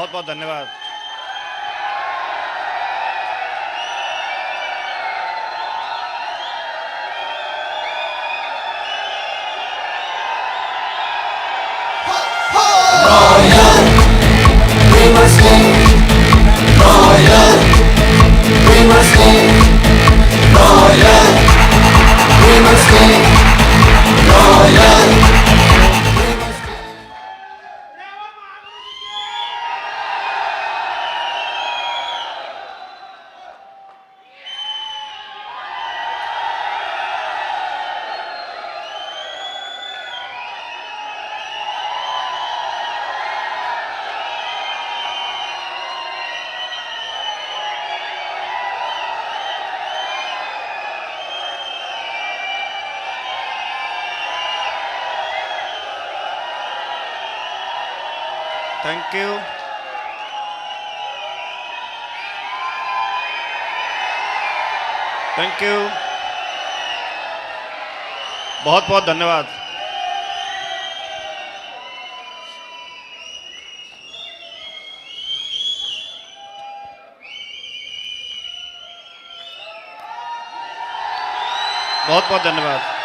बहुत बहुत धन्यवाद। Thank you. थैंक यू, बहुत बहुत धन्यवाद। बहुत बहुत धन्यवाद।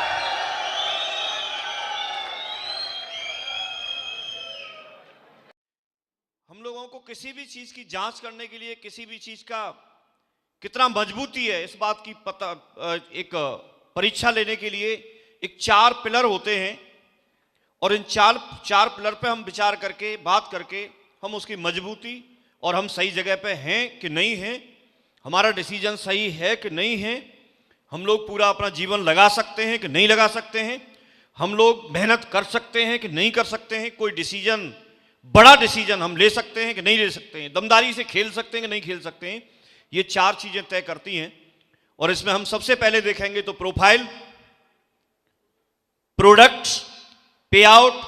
हम लोगों को किसी भी चीज की जांच करने के लिए, किसी भी चीज का कितना मजबूती है इस बात की पता, एक परीक्षा लेने के लिए एक 4 पिलर होते हैं और इन चार पिलर पे हम विचार करके, बात करके हम उसकी मजबूती और हम सही जगह पे हैं कि नहीं हैं, हमारा डिसीजन सही है कि नहीं है, हम लोग पूरा अपना जीवन लगा सकते हैं कि नहीं लगा सकते हैं, हम लोग मेहनत कर सकते हैं कि नहीं कर सकते हैं, कोई डिसीजन, बड़ा डिसीजन हम ले सकते हैं कि नहीं ले सकते हैं, दमदारी से खेल सकते हैं कि नहीं खेल सकते हैं। ये 4 चीजें तय करती हैं और इसमें हम सबसे पहले देखेंगे तो प्रोफाइल, प्रोडक्ट्स, पे आउट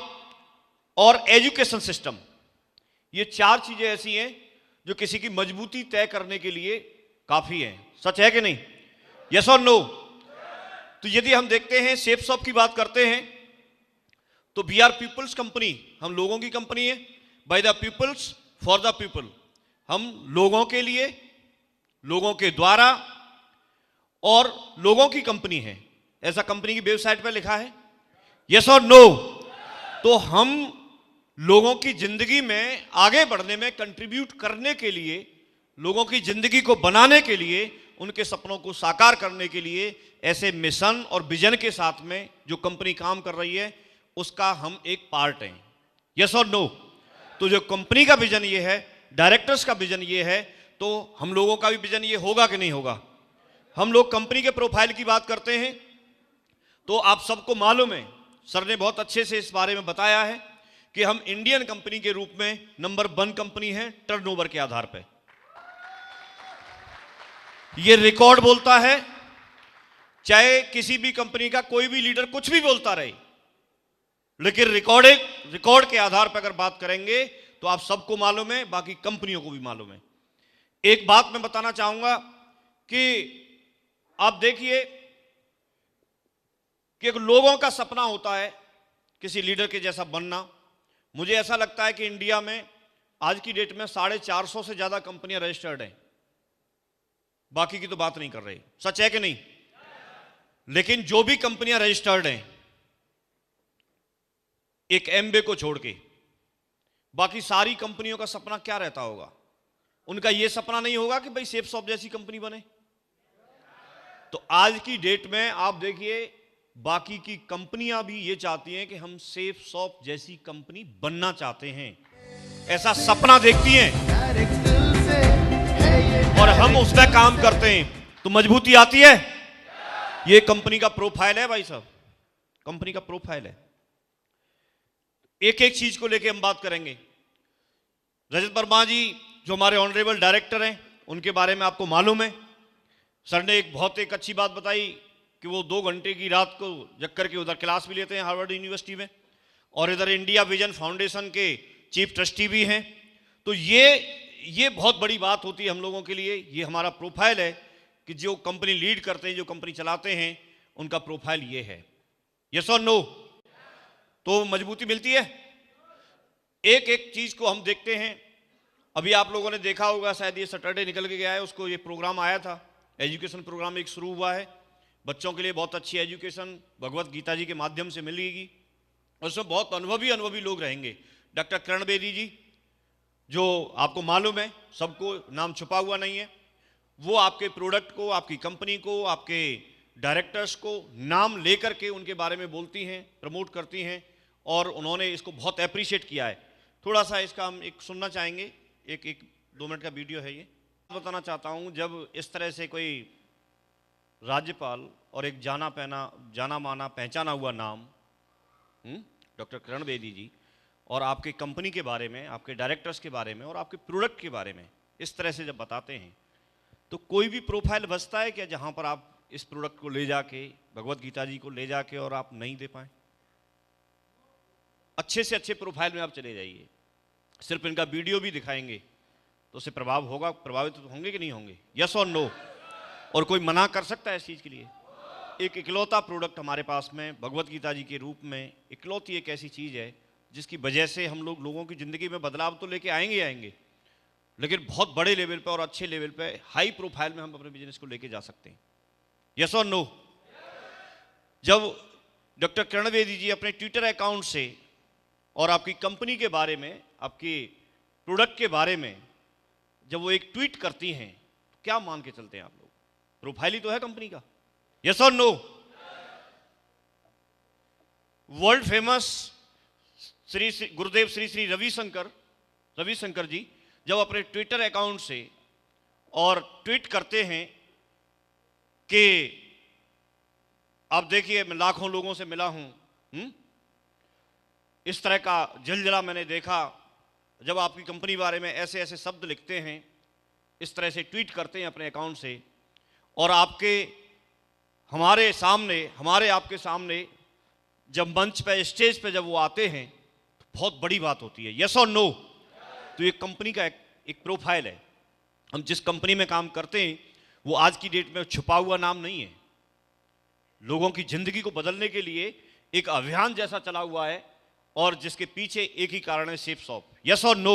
और एजुकेशन सिस्टम। ये 4 चीजें ऐसी हैं जो किसी की मजबूती तय करने के लिए काफी हैं। सच है कि नहीं? यस और नो? तो यदि हम देखते हैं, सेफसॉफ्ट की बात करते हैं तो वी आर पीपल्स कंपनी, हम लोगों की कंपनी है, by the peoples for the people, हम लोगों के लिए, लोगों के द्वारा और लोगों की कंपनी है, ऐसा कंपनी की वेबसाइट पर लिखा है। यस और नो? तो हम लोगों की जिंदगी में आगे बढ़ने में कंट्रीब्यूट करने के लिए, लोगों की जिंदगी को बनाने के लिए, उनके सपनों को साकार करने के लिए ऐसे मिशन और विजन के साथ में जो कंपनी काम कर रही है उसका हम एक पार्ट हैं। यस और नो? तो जो कंपनी का विजन ये है, डायरेक्टर्स का विजन ये है, तो हम लोगों का भी विजन ये होगा कि नहीं होगा? हम लोग कंपनी के प्रोफाइल की बात करते हैं तो आप सबको मालूम है, सर ने बहुत अच्छे से इस बारे में बताया है कि हम इंडियन कंपनी के रूप में नंबर 1 कंपनी है टर्नओवर के आधार पर। ये रिकॉर्ड बोलता है, चाहे किसी भी कंपनी का कोई भी लीडर कुछ भी बोलता रहे, लेकिन रिकॉर्ड के आधार पर अगर बात करेंगे तो आप सबको मालूम है, बाकी कंपनियों को भी मालूम है। एक बात मैं बताना चाहूंगा कि आप देखिए कि एक लोगों का सपना होता है किसी लीडर के जैसा बनना। मुझे ऐसा लगता है कि इंडिया में आज की डेट में 450 से ज्यादा कंपनियां रजिस्टर्ड हैं, बाकी की तो बात नहीं कर रही। सच है कि नहीं? लेकिन जो भी कंपनियां रजिस्टर्ड हैं, एक एमबे को छोड़ के बाकी सारी कंपनियों का सपना क्या रहता होगा? उनका यह सपना नहीं होगा कि भाई सेफसॉफ्ट जैसी कंपनी बने। तो आज की डेट में आप देखिए, बाकी की कंपनियां भी ये चाहती हैं कि हम सेफसॉफ्ट जैसी कंपनी बनना चाहते हैं, ऐसा सपना देखती हैं और हम उस पर काम करते हैं, तो मजबूती आती है। ये कंपनी का प्रोफाइल है भाई साहब, कंपनी का प्रोफाइल है। एक एक चीज को लेके हम बात करेंगे। रजत वर्मा जी जो हमारे ऑनरेबल डायरेक्टर हैं, उनके बारे में आपको मालूम है, सर ने एक अच्छी बात बताई कि वो 2 घंटे की रात को जग करके उधर क्लास भी लेते हैं हार्वर्ड यूनिवर्सिटी में, और इधर इंडिया विजन फाउंडेशन के चीफ ट्रस्टी भी हैं। तो ये बहुत बड़ी बात होती है हम लोगों के लिए। ये हमारा प्रोफाइल है कि जो कंपनी लीड करते हैं, जो कंपनी चलाते हैं, उनका प्रोफाइल ये है। यस और नो? तो मजबूती मिलती है। एक एक चीज को हम देखते हैं। अभी आप लोगों ने देखा होगा, शायद ये सैटरडे निकल के गया है, उसको ये प्रोग्राम आया था, एजुकेशन प्रोग्राम एक शुरू हुआ है बच्चों के लिए। बहुत अच्छी एजुकेशन भगवत गीता जी के माध्यम से मिलेगी, और उसमें बहुत अनुभवी लोग रहेंगे। डॉक्टर किरण बेदी जी, जो आपको मालूम है, सबको नाम छुपा हुआ नहीं है, वो आपके प्रोडक्ट को, आपकी कंपनी को, आपके डायरेक्टर्स को नाम लेकर के उनके बारे में बोलती हैं, प्रमोट करती हैं, और उन्होंने इसको बहुत अप्रिशिएट किया है। थोड़ा सा इसका हम एक सुनना चाहेंगे, एक 2 मिनट का वीडियो है ये। बताना चाहता हूँ, जब इस तरह से कोई राज्यपाल और एक जाना माना पहचाना हुआ नाम डॉक्टर किरण बेदी जी, और आपकी कंपनी के बारे में, आपके डायरेक्टर्स के बारे में और आपके प्रोडक्ट के बारे में इस तरह से जब बताते हैं, तो कोई भी प्रोफाइल बचता है क्या जहां पर आप इस प्रोडक्ट को ले जाके, भगवत गीता जी को ले जाके और आप नहीं दे पाए? अच्छे से अच्छे प्रोफाइल में आप चले जाइए, सिर्फ इनका वीडियो भी दिखाएंगे तो उससे प्रभाव होगा, प्रभावित तो होंगे कि नहीं होंगे? यस और नो? और कोई मना कर सकता है इस चीज़ के लिए? एक इकलौता प्रोडक्ट हमारे पास में भगवत गीता जी के रूप में, इकलौती एक ऐसी चीज़ है जिसकी वजह से हम लोगों की ज़िंदगी में बदलाव तो लेके आएंगे, लेकिन बहुत बड़े लेवल पे और अच्छे लेवल पे, हाई प्रोफाइल में हम अपने बिजनेस को लेके जा सकते हैं। यस और नो? जब डॉक्टर किरण बेदी जी अपने ट्विटर अकाउंट से और आपकी कंपनी के बारे में, आपके प्रोडक्ट के बारे में जब वो एक ट्वीट करती हैं, तो क्या मान के चलते हैं आप लोग? प्रोफाइल ही तो है कंपनी का। यस और no? World famous Shri Gurudev Shri Ravishankar जी जब अपने ट्विटर अकाउंट से और ट्वीट करते हैं कि आप देखिए, मैं लाखों लोगों से मिला हूं, इस तरह का जलजला मैंने देखा, जब आपकी कंपनी बारे में ऐसे ऐसे शब्द लिखते हैं, इस तरह से ट्वीट करते हैं अपने अकाउंट से, और हमारे आपके सामने जब मंच पे, स्टेज पे जब वो आते हैं, तो बहुत बड़ी बात होती है। यस और नो? तो ये कंपनी का एक प्रोफाइल है। हम जिस कंपनी में काम करते हैं वो आज की डेट में छुपा हुआ नाम नहीं है, लोगों की जिंदगी को बदलने के लिए एक अभियान जैसा चला हुआ है, और जिसके पीछे एक ही कारण है, सेफ शॉप। यस और नो?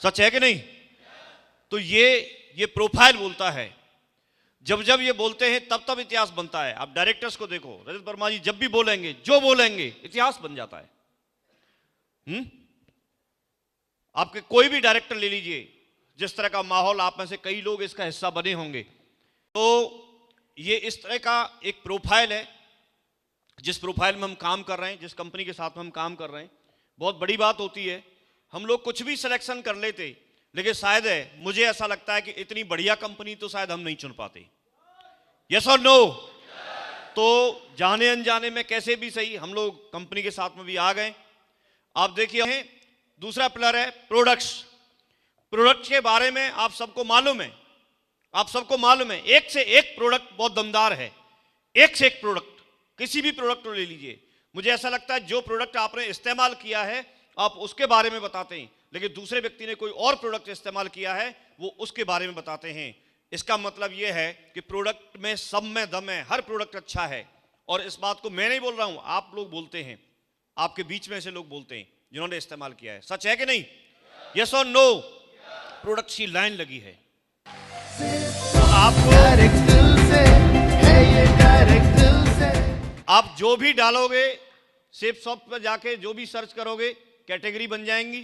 सच है कि नहीं? तो ये प्रोफाइल बोलता है। जब ये बोलते हैं तब इतिहास बनता है। आप डायरेक्टर्स को देखो, रजत वर्मा जी जब भी बोलेंगे, जो बोलेंगे, इतिहास बन जाता है। आपके कोई भी डायरेक्टर ले लीजिए, जिस तरह का माहौल, आप में से कई लोग इसका हिस्सा बने होंगे, तो ये इस तरह का एक प्रोफाइल है, जिस प्रोफाइल में हम काम कर रहे हैं, जिस कंपनी के साथ में हम काम कर रहे हैं। बहुत बड़ी बात होती है, हम लोग कुछ भी सिलेक्शन कर लेते, लेकिन शायद है, मुझे ऐसा लगता है कि इतनी बढ़िया कंपनी तो शायद हम नहीं चुन पाते। यस और नो? तो जाने अनजाने में कैसे भी सही, हम लोग कंपनी के साथ में भी आ गए। आप देखिए, दूसरा पिलर है प्रोडक्ट्स। प्रोडक्ट के बारे में आप सबको मालूम है, एक से एक प्रोडक्ट बहुत दमदार है, एक से एक प्रोडक्ट, किसी भी प्रोडक्ट को ले लीजिए। मुझे ऐसा लगता है जो प्रोडक्ट आपने इस्तेमाल किया है आप उसके बारे में बताते हैं, लेकिन दूसरे व्यक्ति ने कोई और प्रोडक्ट इस्तेमाल किया है वो उसके बारे में बताते हैं। इसका मतलब यह है कि प्रोडक्ट में सब में दम है, हर प्रोडक्ट अच्छा है। और इस बात को मैं नहीं बोल रहा हूं, आप लोग बोलते हैं, आपके बीच में से लोग बोलते हैं जिन्होंने इस्तेमाल किया है। सच है कि नहीं? यस और नो? प्रोडक्ट की लाइन लगी है। तो आप जो भी डालोगे, सेफ शॉप पर जाके जो भी सर्च करोगे, कैटेगरी बन जाएंगी,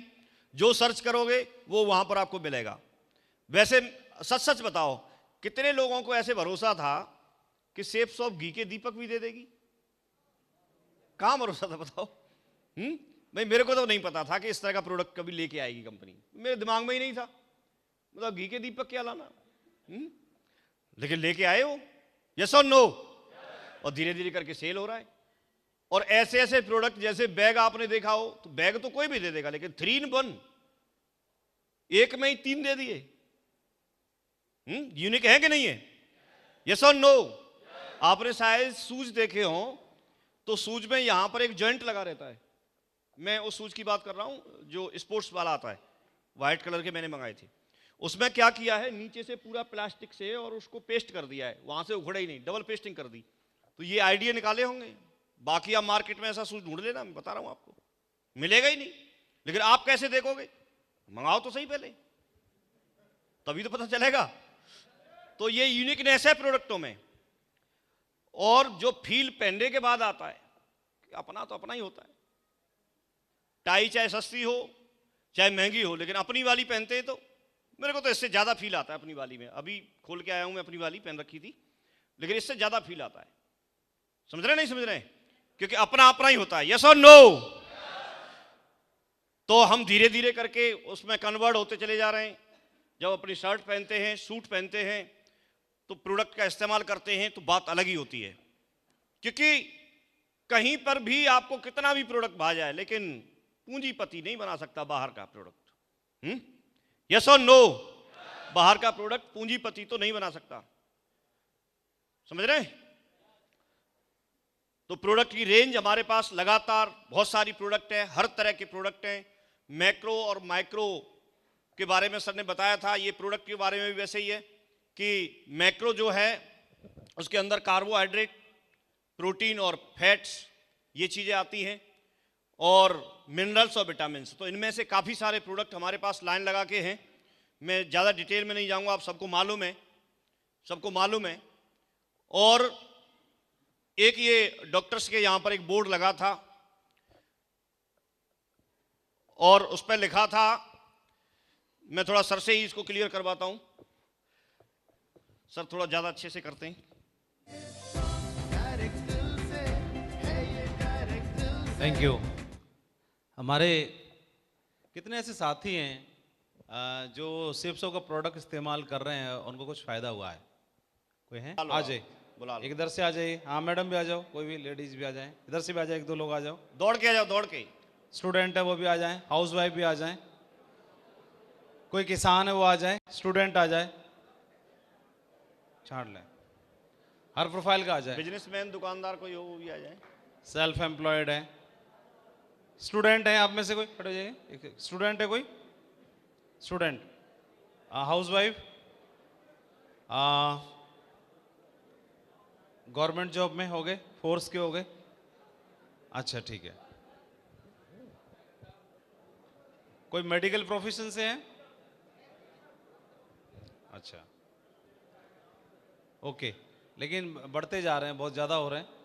जो सर्च करोगे वो वहां पर आपको मिलेगा। वैसे सच बताओ, कितने लोगों को ऐसे भरोसा था कि सेफ शॉप घी के दीपक भी दे देगी? कहां भरोसा था बताओ? भाई मेरे को तो नहीं पता था कि इस तरह का प्रोडक्ट कभी लेके आएगी कंपनी, मेरे दिमाग में ही नहीं था, मतलब घी के दीपक क्या लाना। लेकिन लेके आए हो। यस और नो? और धीरे धीरे करके सेल हो रहा है। और ऐसे ऐसे प्रोडक्ट, जैसे बैग आपने देखा हो, तो बैग तो कोई भी दे देगा, लेकिन 3 in 1, एक में ही 3 दे दिए। यूनिक है कि नहीं है? यस और नो? आपने शायद शूज देखे हो, तो शूज में यहां पर एक जॉइंट लगा रहता है। मैं उस शूज की बात कर रहा हूं जो स्पोर्ट्स वाला आता है, व्हाइट कलर के मैंने मंगाए थे। उसमें क्या किया है, नीचे से पूरा प्लास्टिक से और उसको पेस्ट कर दिया है, वहां से उखड़ा ही नहीं, डबल पेस्टिंग कर दी। तो ये आइडिया निकाले होंगे। बाकी आप मार्केट में ऐसा शूज ढूंढ लेना, मैं बता रहा हूं आपको, मिलेगा ही नहीं। लेकिन आप कैसे देखोगे? मंगाओ तो सही पहले। तभी तो पता चलेगा। तो ये यूनिकनेस है प्रोडक्टों में। और जो फील पहनने के बाद आता है, अपना तो अपना ही होता है। टाई चाहे सस्ती हो चाहे महंगी हो, लेकिन अपनी वाली पहनते हैं तो मेरे को तो इससे ज़्यादा फील आता है अपनी वाली में। अभी खोल के आया हूँ मैं, अपनी वाली पहन रखी थी, लेकिन इससे ज़्यादा फील आता है। समझ रहे नहीं समझ रहे? क्योंकि अपना अपना ही होता है। यस और नो? तो हम धीरे धीरे करके उसमें कन्वर्ट होते चले जा रहे हैं। जब अपनी शर्ट पहनते हैं, सूट पहनते हैं, तो प्रोडक्ट का इस्तेमाल करते हैं तो बात अलग ही होती है। क्योंकि कहीं पर भी आपको कितना भी प्रोडक्ट भा जाए, लेकिन पूंजीपति नहीं बना सकता बाहर का प्रोडक्ट। यस और नो? बाहर का प्रोडक्ट पूंजीपति तो नहीं बना सकता। समझ रहे? तो प्रोडक्ट की रेंज हमारे पास लगातार बहुत सारी प्रोडक्ट है, हर तरह के प्रोडक्ट हैं। मैक्रो और माइक्रो के बारे में सर ने बताया था। ये प्रोडक्ट के बारे में भी वैसे ही है कि मैक्रो जो है उसके अंदर कार्बोहाइड्रेट, प्रोटीन और फैट्स, ये चीज़ें आती हैं, और मिनरल्स और विटामिन। तो इनमें से काफ़ी सारे प्रोडक्ट हमारे पास लाइन लगा के हैं। मैं ज़्यादा डिटेल में नहीं जाऊंगा, आप सबको मालूम है, सबको मालूम है। और एक ये डॉक्टर्स के यहाँ पर एक बोर्ड लगा था और उस पर लिखा था, मैं थोड़ा सर से ही इसको क्लियर करवाता हूँ, सर थोड़ा ज़्यादा अच्छे से करते हैं। Thank you. हमारे कितने ऐसे साथी हैं जो सिप्सो का प्रोडक्ट इस्तेमाल कर रहे हैं, उनको कुछ फ़ायदा हुआ है? कोई है? आ जाए, बुला लो। एक इधर से आ जाइए। हाँ मैडम भी आ जाओ, कोई भी लेडीज़ भी आ जाएं, इधर से भी आ जाए, एक दो लोग आ जाओ। दौड़ के आ जाओ, दौड़ के। स्टूडेंट है वो भी आ जाएं, हाउस वाइफ भी आ जाएं, कोई किसान है वो आ जाए, स्टूडेंट आ जाए, छाड़ लें, हर प्रोफाइल का आ जाए। बिजनेसमैन, दुकानदार कोई हो वो भी आ जाए। सेल्फ एम्प्लॉयड है, स्टूडेंट है, आप में से कोई खड़े हो जाइए। स्टूडेंट है कोई? Student, house wife, government job में हो गए, फोर्स के हो गए? अच्छा ठीक है। कोई मेडिकल प्रोफेशन से है? अच्छा ओके, लेकिन बढ़ते जा रहे हैं, बहुत ज़्यादा हो रहे हैं।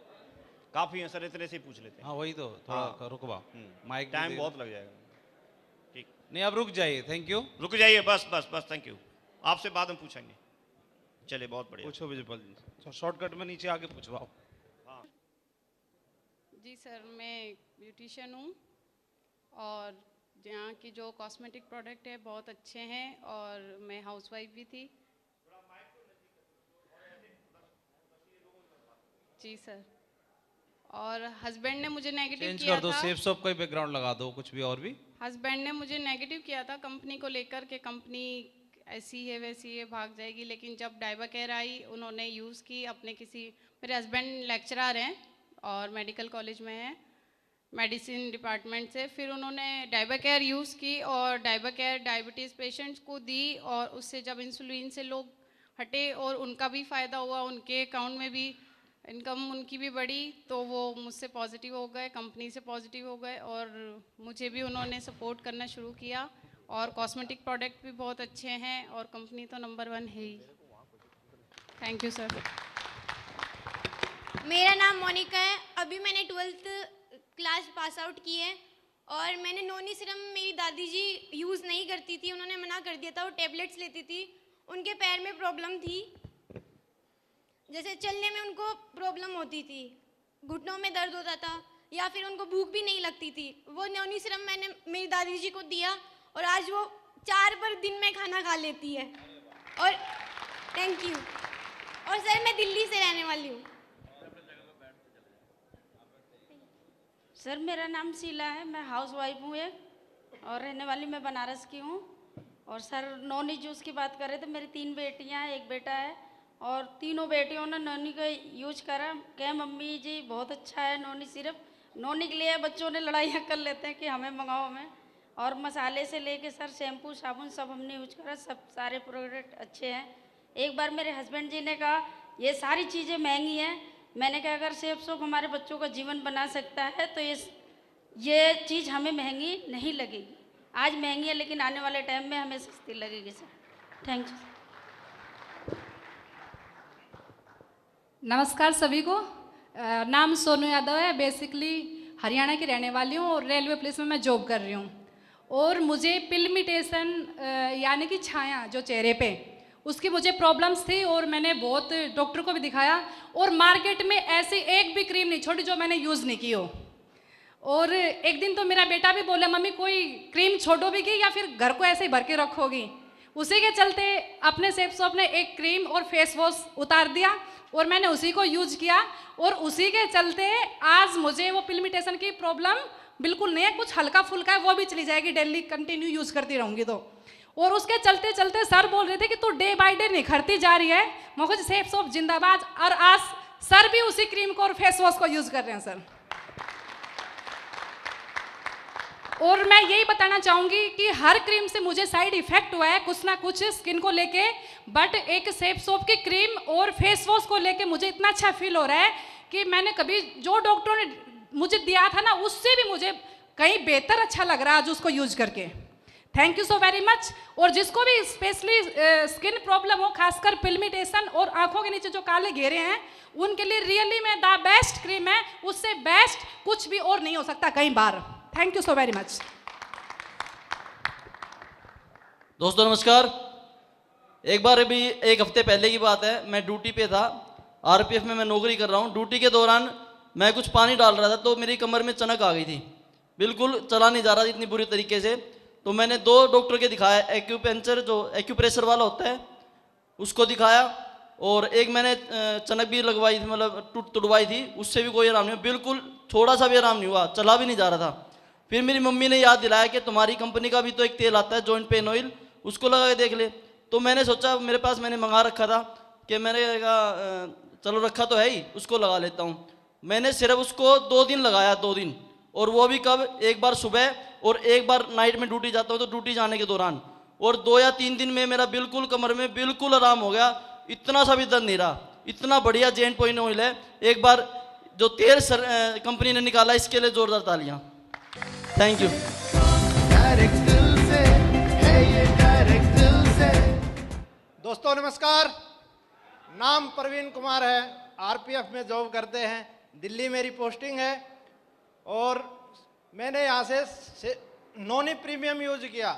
काफ़ी हैं सर, इतने से ही पूछ लेते हैं। हाँ वही तो, थोड़ा हाँ। रुकवा, माइक टाइम बहुत लग जाएगा। ठीक, नहीं आप रुक जाइए। Thank you. रुक जाइए, बस बस बस, थैंक यू। आपसे बाद में पूछेंगे। चलिए, बहुत बढ़िया। पूछो विजयपाल, शॉर्टकट में नीचे आके पूछवाओ। जी सर, मैं ब्यूटिशियन हूँ और यहाँ की जो कॉस्मेटिक प्रोडक्ट है बहुत अच्छे हैं, और मैं हाउसवाइफ भी थी। जी सर, और हस्बैंड ने मुझे नेगेटिव चेंज किया कर दो, था। सेफ शॉप का ही बैकग्राउंड लगा दो, कुछ भी और भी। हस्बैंड ने मुझे नेगेटिव किया था कंपनी को लेकर के, कंपनी ऐसी है वैसी है, भाग जाएगी। लेकिन जब डाइबा केयर आई, उन्होंने यूज़ की अपने किसी, मेरे हस्बैंड लेक्चरर हैं और मेडिकल कॉलेज में हैं, मेडिसिन डिपार्टमेंट से। फिर उन्होंने डाइबा केयर यूज़ की और डाइबा केयर डायबिटीज़ पेशेंट्स को दी, और उससे जब इंसुलिन से लोग हटे और उनका भी फ़ायदा हुआ, उनके अकाउंट में भी इनकम उनकी भी बढ़ी, तो वो मुझसे पॉजिटिव हो गए, कंपनी से पॉजिटिव हो गए, और मुझे भी उन्होंने सपोर्ट करना शुरू किया। और कॉस्मेटिक प्रोडक्ट भी बहुत अच्छे हैं और कंपनी तो नंबर 1 है ही। Thank you sir. मेरा नाम मोनिका है। अभी मैंने 12th क्लास पास आउट की है, और मैंने नोनी सिरम मेरी दादी जी यूज़ नहीं करती थी, उन्होंने मना कर दिया था। वो टेबलेट्स लेती थी, उनके पैर में प्रॉब्लम थी, जैसे चलने में उनको प्रॉब्लम होती थी, घुटनों में दर्द होता था, या फिर उनको भूख भी नहीं लगती थी। वो नोनी सिरम मैंने मेरी दादी जी को दिया, और आज वो 4 बार दिन में खाना खा लेती है। और थैंक यू। और सर, मैं दिल्ली से रहने वाली हूँ। सर मेरा नाम शीला है, मैं हाउस वाइफ हूँ एक, और रहने वाली मैं बनारस की हूँ। और सर नॉनी जूस की बात कर रहे थे, मेरी 3 बेटियाँ हैं, एक बेटा है, और तीनों बेटियों ने नॉनी का यूज करा, कहे मम्मी जी बहुत अच्छा है नॉनी सिर्फ। नॉनी के लिए बच्चों ने लड़ाइयाँ कर लेते हैं कि हमें मंगाओ हमें। और मसाले से लेके सर शैम्पू साबुन सब हमने यूज करा, सब सारे प्रोडक्ट अच्छे हैं। एक बार मेरे हस्बैंड जी ने कहा ये सारी चीज़ें महंगी हैं, मैंने कहा अगर सेफ सोप हमारे बच्चों का जीवन बना सकता है तो ये चीज़ हमें महंगी नहीं लगेगी। आज महंगी है लेकिन आने वाले टाइम में हमें सस्ती लगेगी सर। Thank you. नमस्कार सभी को। नाम सोनू यादव है। बेसिकली हरियाणा की रहने वाली हूँ और रेलवे पुलिस में मैं जॉब कर रही हूँ। और मुझे पिगमेंटेशन यानी कि छाया जो चेहरे पे, उसकी मुझे प्रॉब्लम्स थी और मैंने बहुत डॉक्टर को भी दिखाया और मार्केट में ऐसी एक भी क्रीम नहीं छोड़ी जो मैंने यूज़ नहीं की हो। और एक दिन तो मेरा बेटा भी बोला, मम्मी कोई क्रीम छोड़ोगी कि या फिर घर को ऐसे ही भर के रखोगी। उसी के चलते अपने सेफ शॉप ने एक क्रीम और फेस वॉश उतार दिया और मैंने उसी को यूज किया और उसी के चलते आज मुझे वो पिगमेंटेशन की प्रॉब्लम बिल्कुल नहीं है। कुछ हल्का फुल्का है वो भी चली जाएगी, डेली कंटिन्यू यूज करती रहूंगी तो। और उसके चलते चलते सर बोल रहे थे कि तू डे बाय डे निखरती जा रही है। मुझे सेफ शॉप जिंदाबाद। और आज सर भी उसी क्रीम को और फेस वॉश को यूज कर रहे हैं सर। और मैं यही बताना चाहूँगी कि हर क्रीम से मुझे साइड इफेक्ट हुआ है कुछ ना कुछ स्किन को लेके, बट एक सेफ सोप की क्रीम और फेस वॉश को लेके मुझे इतना अच्छा फील हो रहा है कि मैंने कभी जो डॉक्टरों ने मुझे दिया था ना उससे भी मुझे कहीं बेहतर अच्छा लग रहा है आज उसको यूज करके। Thank you so very much. और जिसको भी स्पेशली स्किन प्रॉब्लम हो, खासकर पिगमेंटेशन और आंखों के नीचे जो काले घेरे हैं, उनके लिए रियली में द बेस्ट क्रीम है। उससे बेस्ट कुछ भी और नहीं हो सकता कई बार। Thank you so very much. दोस्तों नमस्कार। एक बार अभी एक हफ्ते पहले की बात है, मैं ड्यूटी पे था, आरपीएफ में मैं नौकरी कर रहा हूँ। ड्यूटी के दौरान मैं कुछ पानी डाल रहा था तो मेरी कमर में चनक आ गई थी, बिल्कुल चला नहीं जा रहा था इतनी बुरी तरीके से। तो मैंने 2 डॉक्टर के दिखाया, एक्यूपेंचर जो एक्यूप्रेशर वाला होता है उसको दिखाया और एक मैंने चनक भी लगवाई थी, मतलब तुड़वाई थी, उससे भी कोई आराम नहीं हुआ, बिल्कुल थोड़ा सा भी आराम नहीं हुआ, चला भी नहीं जा रहा था। फिर मेरी मम्मी ने याद दिलाया कि तुम्हारी कंपनी का भी तो एक तेल आता है जॉइंट पेन ऑयल, उसको लगा के देख ले। तो मैंने सोचा, मेरे पास मैंने मंगा रखा था कि मैंने कहा चलो रखा तो है ही, उसको लगा लेता हूँ। मैंने सिर्फ उसको 2 दिन लगाया, 2 दिन, और वो भी कब, एक बार सुबह और एक बार नाइट में ड्यूटी जाता हूँ तो ड्यूटी जाने के दौरान। और 2 या 3 दिन में मेरा बिल्कुल कमर में बिल्कुल आराम हो गया, इतना सा भी दर्द नहीं रहा। इतना बढ़िया जॉइंट पेन ऑयल है। एक बार जो तेल कंपनी ने निकाला इसके लिए जोरदार तालियां। Thank you. दोस्तों नमस्कार। नाम प्रवीण कुमार है, आरपीएफ में जॉब करते हैं, दिल्ली मेरी पोस्टिंग है। और मैंने यहाँ से नॉनी प्रीमियम यूज किया।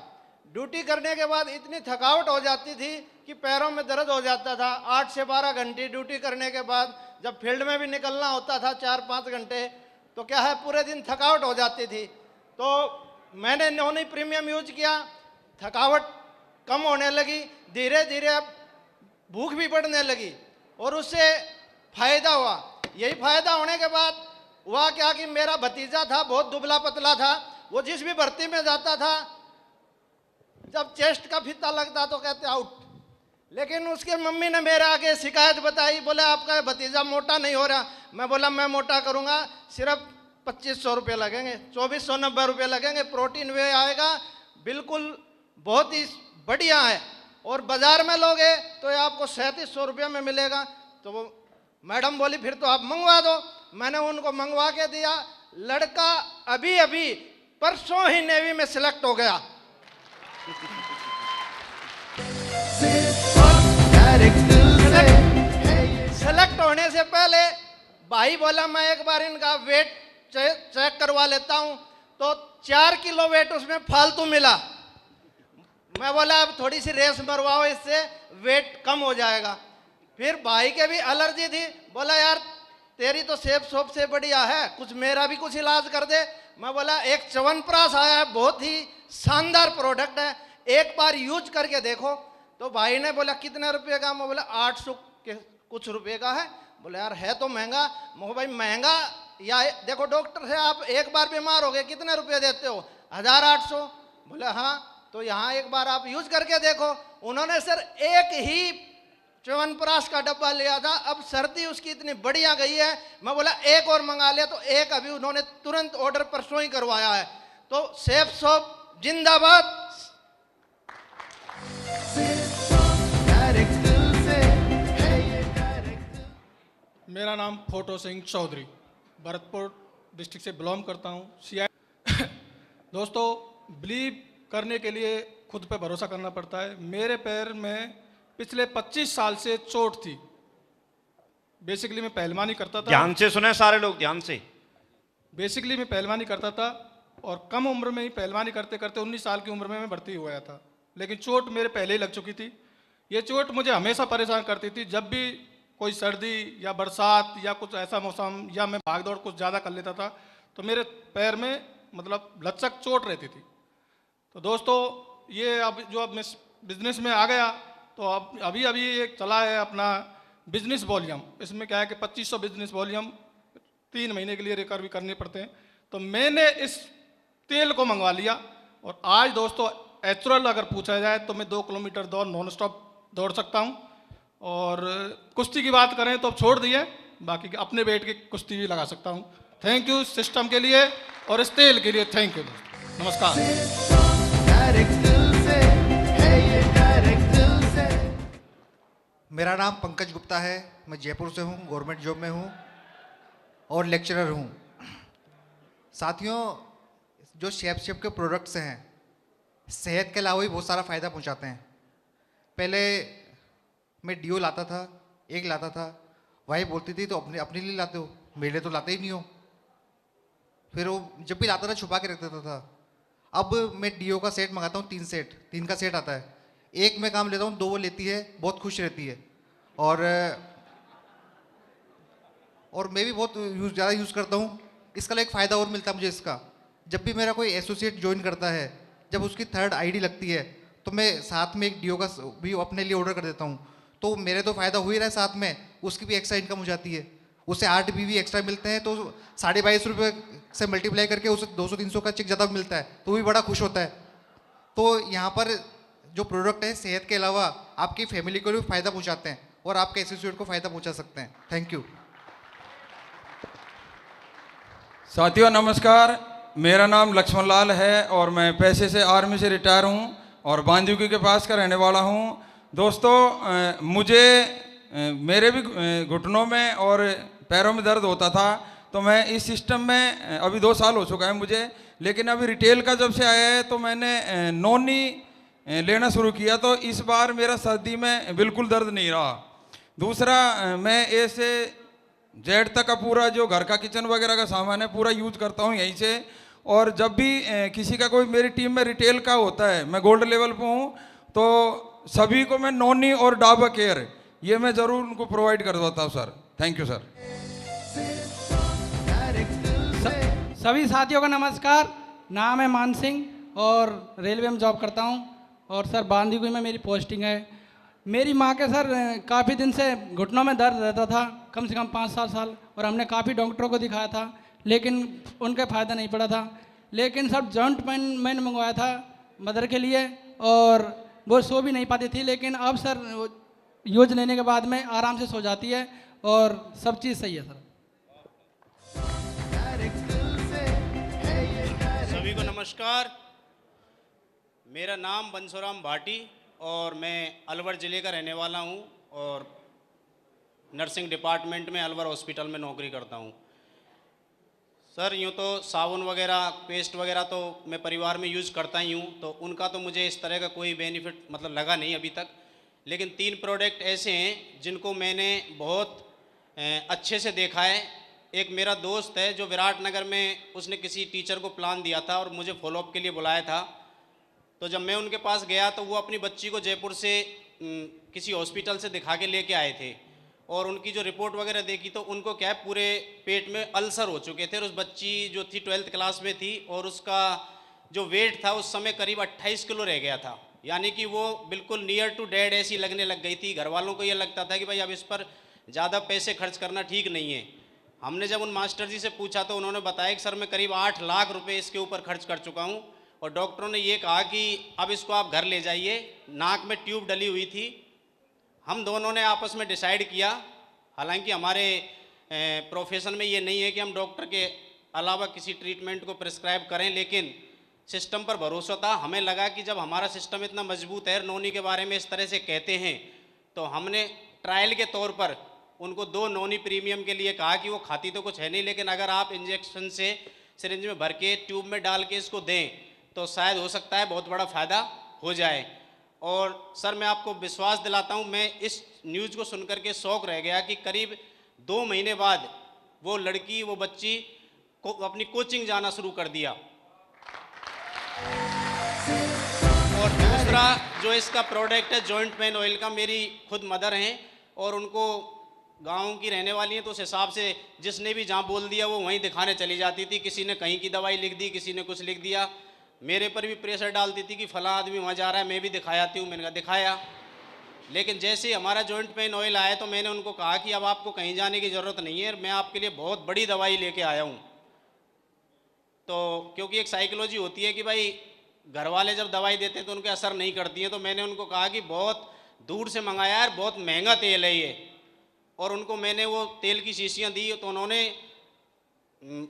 ड्यूटी करने के बाद इतनी थकावट हो जाती थी कि पैरों में दर्द हो जाता था। 8 से 12 घंटे ड्यूटी करने के बाद जब फील्ड में भी निकलना होता था 4-5 घंटे, तो क्या है पूरे दिन थकावट हो जाती थी। तो मैंने नॉनी प्रीमियम यूज किया, थकावट कम होने लगी, धीरे धीरे अब भूख भी बढ़ने लगी और उससे फायदा हुआ। यही फायदा होने के बाद हुआ क्या कि मेरा भतीजा था, बहुत दुबला पतला था, वो जिस भी भर्ती में जाता था जब चेस्ट का फीता लगता तो कहते आउट। लेकिन उसके मम्मी ने मेरे आगे शिकायत बताई, बोले आपका भतीजा मोटा नहीं हो रहा। मैं बोला मैं मोटा करूंगा, सिर्फ 2500 रुपये लगेंगे, 2490 रुपये लगेंगे, प्रोटीन वे आएगा, बिल्कुल बहुत ही बढ़िया है, और बाजार में लोगे तो ये आपको 3700 रुपये में मिलेगा। तो वो मैडम बोली फिर तो आप मंगवा दो। मैंने उनको मंगवा के दिया। लड़का अभी अभी परसों ही नेवी में सिलेक्ट हो गया। सेलेक्ट होने से पहले भाई बोला मैं एक बार इनका वेट चेक करवा लेता हूं, तो 4 किलो वेट उसमें फालतू मिला। मैं बोला अब थोड़ी सी रेस मरवाओ, इससे वेट कम हो जाएगा। फिर भाई के भी एलर्जी थी, बोला यार तेरी तो सेफ सोप से बढ़िया है, कुछ मेरा भी कुछ इलाज कर दे। मैं बोला एक च्यवनप्राश आया है, बहुत ही शानदार प्रोडक्ट है, एक बार यूज करके देखो। तो भाई ने बोला कितने रुपए का? मैं बोला 800 के कुछ रुपए का है। बोले यार है तो महंगा। मैं भाई महंगा या देखो डॉक्टर से आप एक बार बीमार हो गए कितने रुपए देते हो? 1800। बोले हाँ, तो यहाँ एक बार आप यूज करके देखो। उन्होंने सर एक ही च्यवनप्राश का डब्बा लिया था, अब सर्दी उसकी इतनी बढ़िया गई है। मैं बोला एक और मंगा लिया, तो एक अभी उन्होंने तुरंत ऑर्डर परसों ही करवाया है। तो सेफ सोप जिंदाबाद। मेरा नाम फोटो सिंह चौधरी, भरतपुर डिस्ट्रिक्ट से बिलोंग करता हूँ। दोस्तों बिलीव करने के लिए खुद पे भरोसा करना पड़ता है। मेरे पैर में पिछले 25 साल से चोट थी। बेसिकली मैं पहलवानी करता था। ध्यान से सुने सारे लोग, ध्यान से। बेसिकली मैं पहलवानी करता था और कम उम्र में ही पहलवानी करते करते 19 साल की उम्र में मैं भर्ती हो गया था, लेकिन चोट मेरे पहले ही लग चुकी थी। ये चोट मुझे हमेशा परेशान करती थी। जब भी कोई सर्दी या बरसात या कुछ ऐसा मौसम या मैं भाग दौड़ कुछ ज़्यादा कर लेता था तो मेरे पैर में मतलब लचक चोट रहती थी। तो दोस्तों ये अब जो अब मैं बिजनेस में आ गया तो अब अभी एक चला है अपना बिजनेस वॉल्यूम। इसमें क्या है कि 2500 बिजनेस वॉल्यूम 3 महीने के लिए रिकवरी करने पड़ते हैं। तो मैंने इस तेल को मंगवा लिया और आज दोस्तों एचुरल अगर पूछा जाए तो मैं 2 किलोमीटर दौड़ नॉन स्टॉप दौड़ सकता हूँ। और कुश्ती की बात करें तो अब छोड़ दिए, बाकी अपने वेट की कुश्ती भी लगा सकता हूँ। थैंक यू सिस्टम के लिए और इस तेल के लिए थैंक यू दोस्तों। नमस्कार। मेरा नाम पंकज गुप्ता है, मैं जयपुर से हूँ, गवर्नमेंट जॉब में हूँ और लेक्चरर हूँ। साथियों, जो शेफ के प्रोडक्ट्स हैं सेहत के अलावा भी बहुत सारा फ़ायदा पहुँचाते हैं। पहले मैं डीओ लाता था, एक लाता था, वाइफ बोलती थी तो अपने लिए लाते हो, मेरे लिए तो लाते ही नहीं हो। फिर वो जब भी लाता था छुपा के रख देता था। अब मैं डीओ का सेट मंगाता हूँ, 3 का सेट आता है। एक मैं काम लेता हूँ, 2 वो लेती है, बहुत खुश रहती है। और मैं भी बहुत ज़्यादा यूज़ करता हूँ। इसका एक फ़ायदा और मिलता है मुझे इसका, जब भी मेरा कोई एसोसिएट ज्वाइन करता है, जब उसकी 3rd आईडी लगती है तो मैं साथ में एक डीओ का भी अपने लिए ऑर्डर कर देता हूँ। तो मेरे तो फ़ायदा हो ही रहा है, साथ में उसकी भी एक्स्ट्रा इनकम हो जाती है। उसे 8 भी एक्स्ट्रा मिलते हैं तो 22.5 रुपये से मल्टीप्लाई करके उसे 200-300 का चेक ज़्यादा मिलता है, तो वो भी बड़ा खुश होता है। तो यहाँ पर जो प्रोडक्ट है सेहत के अलावा आपकी फैमिली को भी फ़ायदा पहुँचाते हैं और आपके एसोसिएट को फ़ायदा पहुँचा सकते हैं। Thank you. साथियों नमस्कार, मेरा नाम लक्ष्मण लाल है और मैं पैसे से आर्मी से रिटायर हूँ और बांदीकुई के पास का रहने वाला हूँ। दोस्तों मुझे मेरे भी घुटनों में और पैरों में दर्द होता था, तो मैं इस सिस्टम में अभी 2 साल हो चुका है मुझे, लेकिन अभी रिटेल का जब से आया है तो मैंने नॉनी लेना शुरू किया, तो इस बार मेरा सर्दी में बिल्कुल दर्द नहीं रहा। दूसरा, मैं ए से जेड तक का पूरा जो घर का किचन वगैरह का सामान है पूरा यूज करता हूँ यहीं से। और जब भी किसी का कोई मेरी टीम में रिटेल का होता है, मैं गोल्ड लेवल पे हूँ, तो सभी को मैं नॉनी और डाबा केयर ये मैं ज़रूर उनको प्रोवाइड करवाता हूँ सर। Thank you sir. सभी साथियों का नमस्कार। नाम है मान सिंह और रेलवे में जॉब करता हूँ और सर बांदीकुई में मेरी पोस्टिंग है। मेरी माँ के सर काफ़ी दिन से घुटनों में दर्द रहता था, कम से कम 5-7 साल, और हमने काफ़ी डॉक्टरों को दिखाया था लेकिन उनके फ़ायदा नहीं पड़ा था। लेकिन सर जॉइंट पेन मैंने मंगवाया था मदर के लिए और वो सो भी नहीं पाती थी, लेकिन अब सर यूज लेने के बाद में आराम से सो जाती है और सब चीज़ सही है सर। सभी को नमस्कार। मेरा नाम बंसोराम भाटी और मैं अलवर ज़िले का रहने वाला हूं और नर्सिंग डिपार्टमेंट में अलवर हॉस्पिटल में नौकरी करता हूं। सर यूँ तो साबुन वगैरह पेस्ट वगैरह तो मैं परिवार में यूज़ करता ही हूँ, तो उनका तो मुझे इस तरह का कोई बेनिफिट मतलब लगा नहीं अभी तक। लेकिन 3 प्रोडक्ट ऐसे हैं जिनको मैंने बहुत अच्छे से देखा है। एक मेरा दोस्त है जो विराटनगर में, उसने किसी टीचर को प्लान दिया था और मुझे फॉलोअप के लिए बुलाया था। तो जब मैं उनके पास गया तो वो अपनी बच्ची को जयपुर से किसी हॉस्पिटल से दिखा के लेके आए थे और उनकी जो रिपोर्ट वगैरह देखी तो उनको क्या है पूरे पेट में अल्सर हो चुके थे। और उस बच्ची जो थी 12th क्लास में थी और उसका जो वेट था उस समय करीब 28 किलो रह गया था, यानी कि वो बिल्कुल नियर टू डेड ऐसी लगने लग गई थी। घर वालों को ये लगता था कि भाई अब इस पर ज़्यादा पैसे खर्च करना ठीक नहीं है। हमने जब उन मास्टर जी से पूछा तो उन्होंने बताया कि सर मैं करीब 8 लाख रुपए इसके ऊपर खर्च कर चुका हूँ और डॉक्टरों ने ये कहा कि अब इसको आप घर ले जाइए। नाक में ट्यूब डली हुई थी। हम दोनों ने आपस में डिसाइड किया, हालांकि हमारे प्रोफेशन में ये नहीं है कि हम डॉक्टर के अलावा किसी ट्रीटमेंट को प्रिस्क्राइब करें, लेकिन सिस्टम पर भरोसा था। हमें लगा कि जब हमारा सिस्टम इतना मजबूत है, नोनी के बारे में इस तरह से कहते हैं, तो हमने ट्रायल के तौर पर उनको 2 नोनी प्रीमियम के लिए कहा कि वो खाती तो कुछ है नहीं, लेकिन अगर आप इंजेक्शन से सिरिंज में भर के ट्यूब में डाल के इसको दें तो शायद हो सकता है बहुत बड़ा फ़ायदा हो जाए। और सर मैं आपको विश्वास दिलाता हूँ, मैं इस न्यूज़ को सुनकर के शौक रह गया कि करीब 2 महीने बाद वो लड़की, वो बच्ची को अपनी कोचिंग जाना शुरू कर दिया। और दूसरा जो इसका प्रोडक्ट है जॉइंट पेन ऑयल का, मेरी खुद मदर हैं और उनको गांव की रहने वाली हैं, तो उस हिसाब से जिसने भी जहाँ बोल दिया वो वहीं दिखाने चली जाती थी। किसी ने कहीं की दवाई लिख दी, किसी ने कुछ लिख दिया। मेरे पर भी प्रेशर डालती थी कि फला आदमी वहाँ जा रहा है, मैं भी दिखा आती हूँ। मैंने कहा दिखाया, लेकिन जैसे ही हमारा जॉइंट पेन ऑयल आया तो मैंने उनको कहा कि अब आपको कहीं जाने की ज़रूरत नहीं है, मैं आपके लिए बहुत बड़ी दवाई लेके आया हूँ। तो क्योंकि एक साइकोलॉजी होती है कि भाई घर वाले जब दवाई देते हैं तो उनके असर नहीं करती है, तो मैंने उनको कहा कि बहुत दूर से मंगाया है, बहुत महंगा तेल है ये। और उनको मैंने वो तेल की शीशियाँ दी तो उन्होंने,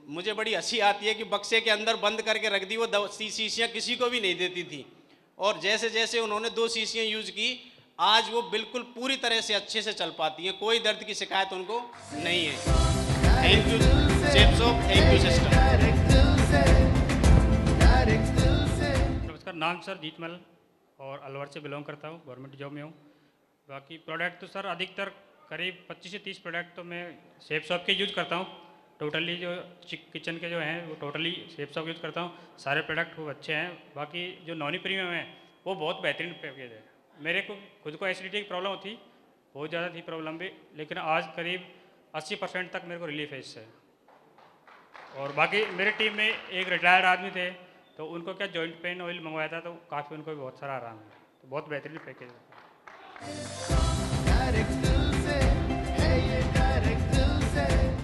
मुझे बड़ी हंसी आती है कि बक्से के अंदर बंद करके रख दी। वो शीशियाँ किसी को भी नहीं देती थी। और जैसे जैसे उन्होंने 2 शीशियाँ यूज़ की, आज वो बिल्कुल पूरी तरह से अच्छे से चल पाती हैं, कोई दर्द की शिकायत उनको नहीं है। थैंक यू शेफ साहब, थैंक यू सिस्टर। नमस्कार, नाम सर जीतमल और अलवर से बिलोंग करता हूँ, गवर्नमेंट जॉब में हूँ। बाकी प्रोडक्ट तो सर अधिकतर करीब 25 से 30 प्रोडक्ट तो मैं शेफ शॉप के यूज़ करता हूँ। टोटली जो किचन के जो हैं वो टोटली शेफ शॉप यूज़ करता हूँ। सारे प्रोडक्ट खूब अच्छे हैं। बाकी जो नॉनी प्रीमियम है वो बहुत बेहतरीन पैकेज है। मेरे को खुद को एसिडिटी की प्रॉब्लम थी, बहुत ज़्यादा थी प्रॉब्लम भी, लेकिन आज करीब 80% तक मेरे को रिलीफ है इससे। और बाकी मेरे टीम में एक रिटायर्ड आदमी थे, तो उनको क्या जॉइंट पेन ऑयल मंगवाया था, तो काफ़ी उनको भी बहुत सारा आराम है। तो बहुत बेहतरीन पैकेज है।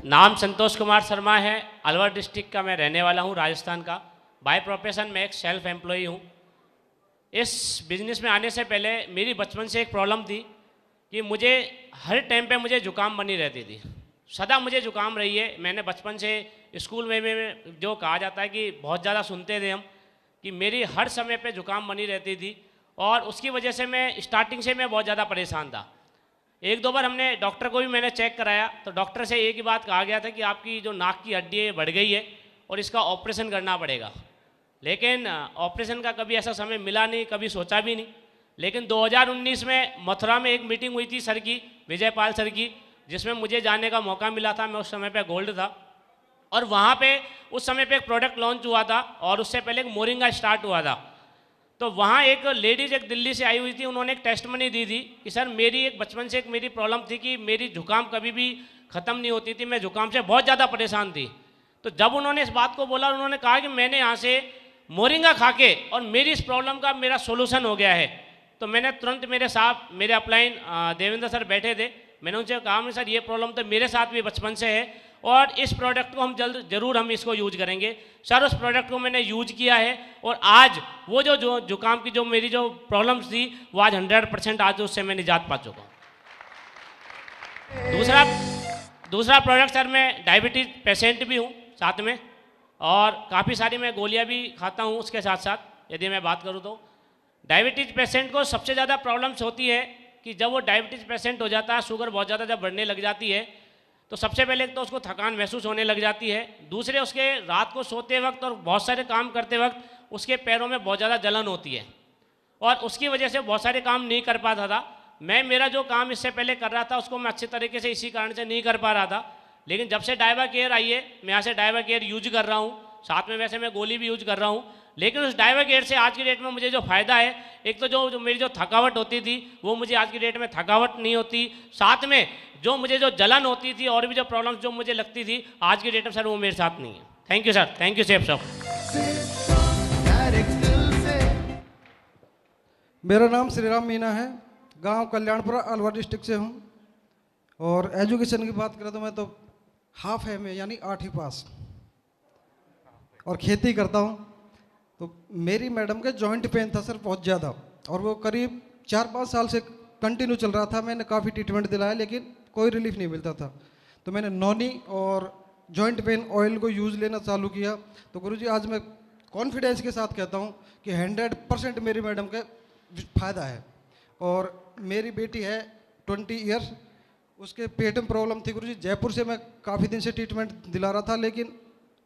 नाम संतोष कुमार शर्मा है, अलवर डिस्ट्रिक्ट का मैं रहने वाला हूँ, राजस्थान का। बाय प्रोफेशन मैं एक सेल्फ एम्प्लॉई हूँ। इस बिज़नेस में आने से पहले मेरी बचपन से एक प्रॉब्लम थी कि मुझे हर टाइम पे मुझे जुकाम बनी रहती थी, सदा मुझे जुकाम रही है। मैंने बचपन से स्कूल में जो कहा जाता है कि बहुत ज़्यादा सुनते थे हम कि मेरी हर समय पे जुकाम बनी रहती थी, और उसकी वजह से मैं स्टार्टिंग से मैं बहुत ज़्यादा परेशान था। 1-2 बार हमने डॉक्टर को भी मैंने चेक कराया, तो डॉक्टर से एक ही बात कहा गया था कि आपकी जो नाक की हड्डी है बढ़ गई है और इसका ऑपरेशन करना पड़ेगा। लेकिन ऑपरेशन का कभी ऐसा समय मिला नहीं, कभी सोचा भी नहीं। लेकिन 2019 में मथुरा में एक मीटिंग हुई थी सर की, विजयपाल सर की, जिसमें मुझे जाने का मौका मिला था। मैं उस समय पे गोल्ड था, और वहाँ पे उस समय पे एक प्रोडक्ट लॉन्च हुआ था, और उससे पहले एक मोरिंगा स्टार्ट हुआ था। तो वहाँ एक लेडीज़ एक दिल्ली से आई हुई थी, उन्होंने एक टेस्ट मनी दी थी कि सर मेरी एक बचपन से एक मेरी प्रॉब्लम थी कि मेरी जुकाम कभी भी ख़त्म नहीं होती थी, मैं जुकाम से बहुत ज़्यादा परेशान थी। तो जब उन्होंने इस बात को बोला, उन्होंने कहा कि मैंने यहाँ से मोरिंगा खा के और मेरी इस प्रॉब्लम का मेरा सोल्यूशन हो गया है। तो मैंने तुरंत, मेरे साथ मेरे अपलाइन देवेंद्र सर बैठे थे, मैंने उनसे कहा सर ये प्रॉब्लम तो मेरे साथ भी बचपन से है, और इस प्रोडक्ट को हम जरूर हम इसको यूज करेंगे। सर उस प्रोडक्ट को मैंने यूज किया है, और आज वो जो जुकाम की जो मेरी जो प्रॉब्लम्स थी वो आज 100% आज उससे मैं निजात पा चुका हूँ। दूसरा प्रोडक्ट सर, मैं डायबिटीज़ पेशेंट भी हूँ साथ में, और काफ़ी सारी मैं गोलियाँ भी खाता हूँ उसके साथ साथ। यदि मैं बात करूँ तो डायबिटीज़ पेशेंट को सबसे ज़्यादा प्रॉब्लम्स होती है कि जब वो डायबिटीज़ पेशेंट हो जाता है, शुगर बहुत ज़्यादा जब बढ़ने लग जाती है, तो सबसे पहले तो उसको थकान महसूस होने लग जाती है। दूसरे, उसके रात को सोते वक्त और बहुत सारे काम करते वक्त उसके पैरों में बहुत ज़्यादा जलन होती है, और उसकी वजह से बहुत सारे काम नहीं कर पाता था। मेरा जो काम इससे पहले कर रहा था उसको मैं अच्छे तरीके से इसी कारण से नहीं कर पा रहा था। लेकिन जब से डायबा केयर आई है, मैं यहाँ से डायबा केयर यूज कर रहा हूँ, साथ में वैसे मैं गोली भी यूज कर रहा हूँ। लेकिन उस डायबा केयर से आज की डेट में मुझे जो फ़ायदा है, एक तो जो मेरी जो थकावट होती थी वो मुझे आज की डेट में थकावट नहीं होती, साथ में जो मुझे जो जलन होती थी और भी जो प्रॉब्लम्स जो मुझे लगती थी आज की डेट में सर वो मेरे साथ नहीं है। Thank you sir, thank you chef साहब। मेरा नाम श्रीराम मीना है, गांव कल्याणपुरा, अलवर डिस्ट्रिक्ट से हूं। और एजुकेशन की बात करें तो मैं तो हाफ है में, यानी 8वीं पास, और खेती करता हूं। तो मेरी मैडम के जॉइंट पेन था सर बहुत ज़्यादा, और वो करीब 4-5 साल से कंटिन्यू चल रहा था। मैंने काफ़ी ट्रीटमेंट दिलाया लेकिन कोई रिलीफ नहीं मिलता था। तो मैंने नॉनी और जॉइंट पेन ऑयल को यूज़ लेना चालू किया। तो गुरुजी आज मैं कॉन्फिडेंस के साथ कहता हूँ कि 100% मेरी मैडम का फ़ायदा है। और मेरी बेटी है 20 ईयर्स, उसके पेट में प्रॉब्लम थी गुरुजी, जयपुर से मैं काफ़ी दिन से ट्रीटमेंट दिला रहा था, लेकिन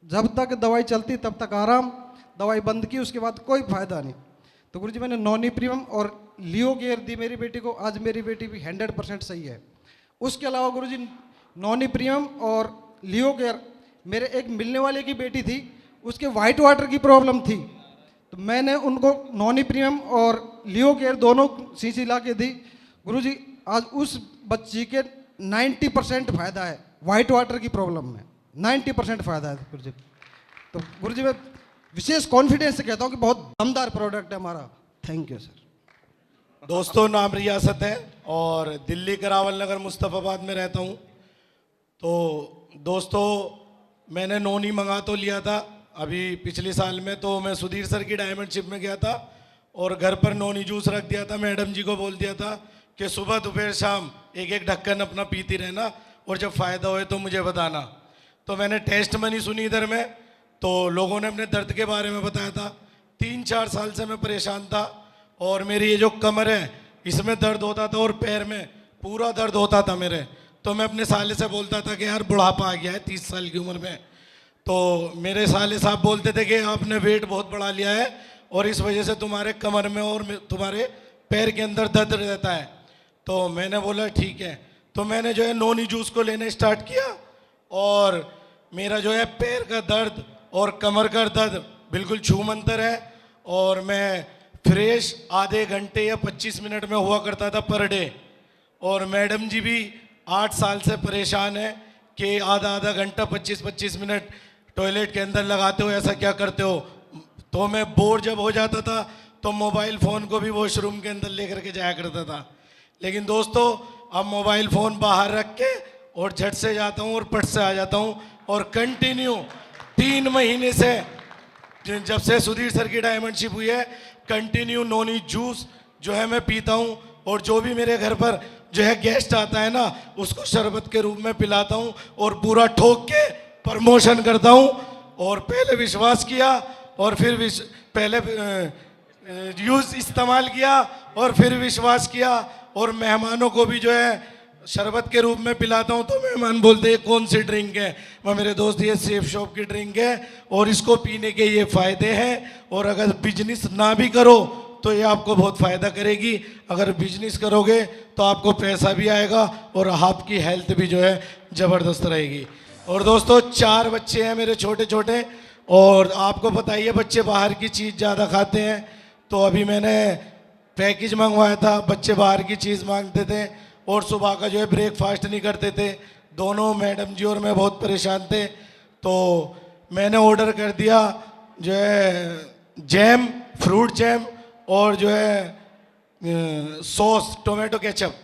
जब तक दवाई चलती तब तक आराम, दवाई बंद की उसके बाद कोई फ़ायदा नहीं। तो गुरुजी मैंने नॉनी प्रीमियम और लियो केयर दी मेरी बेटी को, आज मेरी बेटी भी 100% सही है। उसके अलावा गुरुजी नॉनी प्रीमियम और लियो केयर, मेरे एक मिलने वाले की बेटी थी, उसके वाइट वाटर की प्रॉब्लम थी, तो मैंने उनको नॉनी प्रीमियम और लियो केयर दोनों शीशी ला के दी। गुरुजी आज उस बच्ची के 90% फ़ायदा है, वाइट वाटर की प्रॉब्लम में 90% फ़ायदा है गुरुजी। तो गुरुजी मैं विशेष कॉन्फिडेंस से कहता हूँ कि बहुत दमदार प्रोडक्ट है हमारा। Thank you sir. दोस्तों, नाम रियासत है और दिल्ली करावल नगर मुस्तफ़ाबाद में रहता हूँ। तो दोस्तों, मैंने नोनी मंगा तो लिया था अभी पिछले साल में, तो मैं सुधीर सर की डायमंडशिप में गया था और घर पर नोनी जूस रख दिया था। मैडम जी को बोल दिया था कि सुबह दोपहर शाम एक एक ढक्कन अपना पीती रहना और जब फ़ायदा होए तो मुझे बताना। तो मैंने टेस्ट मनी सुनी इधर में, तो लोगों ने अपने दर्द के बारे में बताया था। 3-4 साल से मैं परेशान था और मेरी ये जो कमर है इसमें दर्द होता था और पैर में पूरा दर्द होता था मेरे। तो मैं अपने साले से बोलता था कि यार बुढ़ापा आ गया है 30 साल की उम्र में। तो मेरे साले साहब बोलते थे कि आपने वेट बहुत बढ़ा लिया है और इस वजह से तुम्हारे कमर में और तुम्हारे पैर के अंदर दर्द रहता है। तो मैंने बोला ठीक है। तो मैंने जो है नोनी जूस को लेने स्टार्ट किया और मेरा जो है पैर का दर्द और कमर का दर्द बिल्कुल छूमंतर है और मैं फ्रेश आधे घंटे या 25 मिनट में हुआ करता था पर डे। और मैडम जी भी 8 साल से परेशान है कि आधा आधा घंटा 25-25 मिनट टॉयलेट के अंदर लगाते हो, ऐसा क्या करते हो। तो मैं बोर जब हो जाता था तो मोबाइल फ़ोन को भी वॉशरूम के अंदर लेकर के जाया करता था। लेकिन दोस्तों, अब मोबाइल फ़ोन बाहर रख के और झट से जाता हूँ और पट से आ जाता हूँ और कंटिन्यू 3 महीने से, जब से सुधीर सर की डायमंडशिप हुई है, कंटिन्यू नोनी जूस जो है मैं पीता हूँ। और जो भी मेरे घर पर जो है गेस्ट आता है ना, उसको शरबत के रूप में पिलाता हूँ और पूरा ठोक के प्रमोशन करता हूँ। और पहले विश्वास किया और फिर पहले यूज़ इस्तेमाल किया और फिर विश्वास किया और मेहमानों को भी जो है शरबत के रूप में पिलाता हूँ। तो मेहमान बोलते हैं कौन सी ड्रिंक है। मैं मेरे दोस्त, ये सेफ शॉप की ड्रिंक है और इसको पीने के ये फ़ायदे हैं। और अगर बिजनेस ना भी करो तो ये आपको बहुत फ़ायदा करेगी। अगर बिजनेस करोगे तो आपको पैसा भी आएगा और आपकी हेल्थ भी जो है ज़बरदस्त रहेगी। और दोस्तों, 4 बच्चे हैं मेरे छोटे छोटे और आपको पता ही है बच्चे बाहर की चीज़ ज़्यादा खाते हैं। तो अभी मैंने पैकेज मंगवाया था, बच्चे बाहर की चीज़ मांगते थे और सुबह का जो है ब्रेकफास्ट नहीं करते थे। दोनों मैडम जी और मैं बहुत परेशान थे। तो मैंने ऑर्डर कर दिया जो है जैम, फ्रूट जैम और जो है सॉस टोमेटो केचप।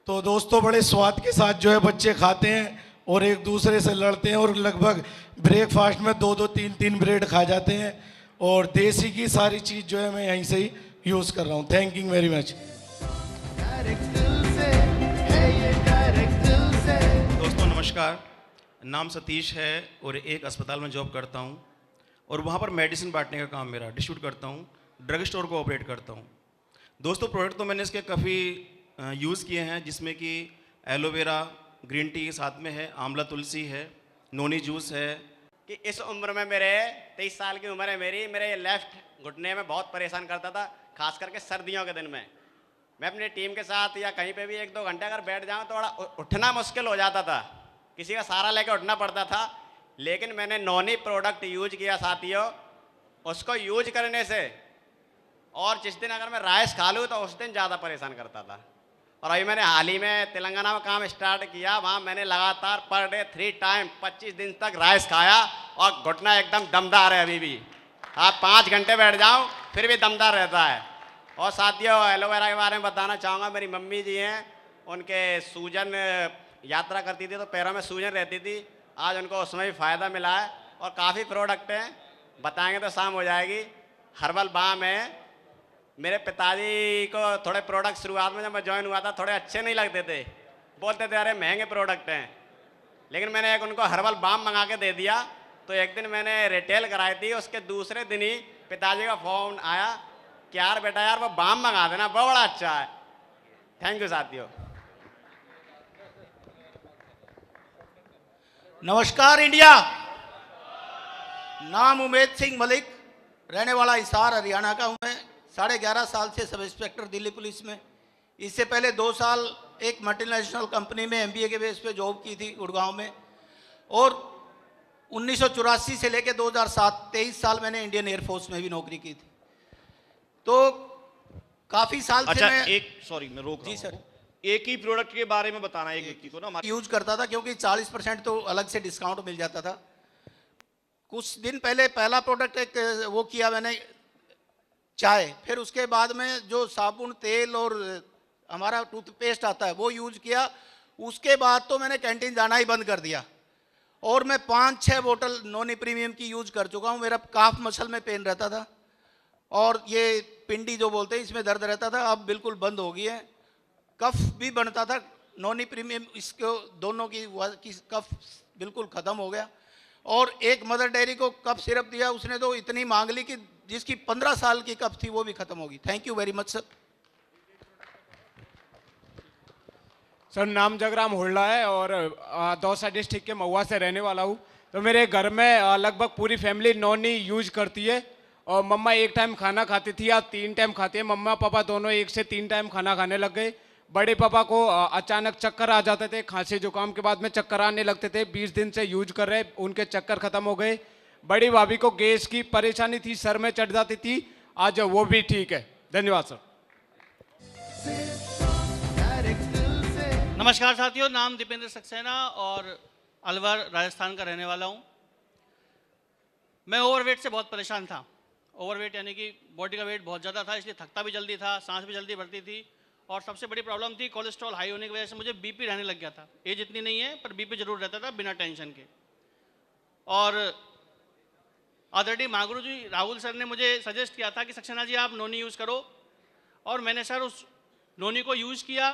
तो दोस्तों, बड़े स्वाद के साथ जो है बच्चे खाते हैं और एक दूसरे से लड़ते हैं और लगभग ब्रेकफास्ट में 2-2, 3-3 ब्रेड खा जाते हैं। और देसी की सारी चीज़ जो है मैं यहीं से ही यूज़ कर रहा हूँ। Thank you very much. दोस्तों नमस्कार, नाम सतीश है और एक अस्पताल में जॉब करता हूँ और वहाँ पर मेडिसिन बांटने का काम मेरा, डिस्ट्रीब्यूट करता हूँ, ड्रग स्टोर को ऑपरेट करता हूँ। दोस्तों, प्रोडक्ट तो मैंने इसके काफ़ी यूज़ किए हैं, जिसमें कि एलोवेरा, ग्रीन टी साथ में है, आंवला तुलसी है, नोनी जूस है। कि इस उम्र में मेरे 23 साल की उम्र है मेरे ये लेफ्ट घुटने में बहुत परेशान करता था, खास करके सर्दियों के दिन में। मैं अपनी टीम के साथ या कहीं पे भी 1-2 घंटे अगर बैठ जाऊं तो बड़ा उठना मुश्किल हो जाता था, किसी का सहारा लेकर उठना पड़ता था। लेकिन मैंने नोनी प्रोडक्ट यूज किया साथियों। उसको यूज करने से और जिस दिन अगर मैं राइस खा लूँ तो उस दिन ज़्यादा परेशान करता था। और अभी मैंने हाल ही में तेलंगाना में काम स्टार्ट किया, वहाँ मैंने लगातार पर डे 3 टाइम 25 दिन तक राइस खाया और घुटना एकदम दमदार है। अभी भी आप 5 घंटे बैठ जाओ फिर भी दमदार रहता है। और साथियों, एलोवेरा के बारे में बताना चाहूँगा। मेरी मम्मी जी हैं, उनके सूजन, यात्रा करती थी तो पैरों में सूजन रहती थी, आज उनको उसमें भी फ़ायदा मिला है। और काफ़ी प्रोडक्ट हैं, बताएंगे तो शाम हो जाएगी। हर्बल बाम है। मेरे पिताजी को थोड़े प्रोडक्ट शुरुआत में जब मैं ज्वाइन हुआ था थोड़े अच्छे नहीं लगते थे, बोलते थे अरे महंगे प्रोडक्ट हैं। लेकिन मैंने एक उनको हर्बल बाम मंगा के दे दिया। तो एक दिन मैंने रिटेल कराई थी, उसके दूसरे दिन ही पिताजी का फ़ोन आया कि यार बेटा यार वो बाम मंगा देना, बड़ा अच्छा है। थैंक यू साथियों। नमस्कार इंडिया, नाम उमेद सिंह मलिक, रहने वाला हिसार हरियाणा का हूँ मैं। 11.5 साल से सब इंस्पेक्टर दिल्ली पुलिस में। इससे पहले 2 साल एक मल्टीनेशनल कंपनी में MBA के बेस पे जॉब की थी गुड़गांव में। और 1984 से लेकर 2007 23 साल मैंने इंडियन एयरफोर्स में भी नौकरी की थी। तो काफ़ी साल अच्छा, से मैं मैं रोक जी सर, एक ही प्रोडक्ट के बारे में बताना एक व्यक्ति को ना, यूज करता था क्योंकि 40% तो अलग से डिस्काउंट मिल जाता था। कुछ दिन पहले पहला प्रोडक्ट एक वो किया मैंने, चाय, फिर उसके बाद में जो साबुन, तेल और हमारा टूथपेस्ट आता है वो यूज किया। उसके बाद तो मैंने कैंटीन जाना ही बंद कर दिया और मैं 5-6 बोतल नॉनी प्रीमियम की यूज कर चुका हूँ। मेरा काफ मसल में पेन रहता था और ये पिंडी जो बोलते हैं इसमें दर्द रहता था, अब बिल्कुल बंद हो गई है। कफ भी बनता था, नॉनी प्रीमियम इसको दोनों की कफ बिल्कुल ख़त्म हो गया। और एक मदर डेयरी को कफ सिरप दिया, उसने तो इतनी मांग ली कि जिसकी 15 साल की कफ थी वो भी ख़त्म होगी। Thank you very much sir. Sir नाम जगराम हुल्ला है और दौसा डिस्ट्रिक्ट के महुआ से रहने वाला हूँ। तो मेरे घर में लगभग पूरी फैमिली नॉनी यूज करती है और मम्मा एक टाइम खाना खाती थी, आज 3 टाइम खाती है। मम्मा पापा दोनों 1 से 3 टाइम खाना खाने लग गए। बड़े पापा को अचानक चक्कर आ जाते थे, खांसी जुकाम के बाद में चक्कर आने लगते थे। 20 दिन से यूज कर रहे, उनके चक्कर खत्म हो गए। बड़ी भाभी को गैस की परेशानी थी, सर में चढ़ जाती थी, आज वो भी ठीक है। धन्यवाद सर। नमस्कार साथियों, नाम दीपेंद्र सक्सेना और अलवर राजस्थान का रहने वाला हूँ। मैं ओवरवेट से बहुत परेशान था। ओवरवेट यानी कि बॉडी का वेट बहुत ज़्यादा था, इसलिए थकता भी जल्दी था, सांस भी जल्दी भरती थी और सबसे बड़ी प्रॉब्लम थी कोलेस्ट्रॉल हाई होने की वजह से मुझे बीपी रहने लग गया था। एज इतनी नहीं है पर बीपी जरूर रहता था बिना टेंशन के। और आदरणीय महागुरु जी राहुल सर ने मुझे सजेस्ट किया था कि सक्सेना जी आप नोनी यूज़ करो और मैंने सर उस नोनी को यूज़ किया।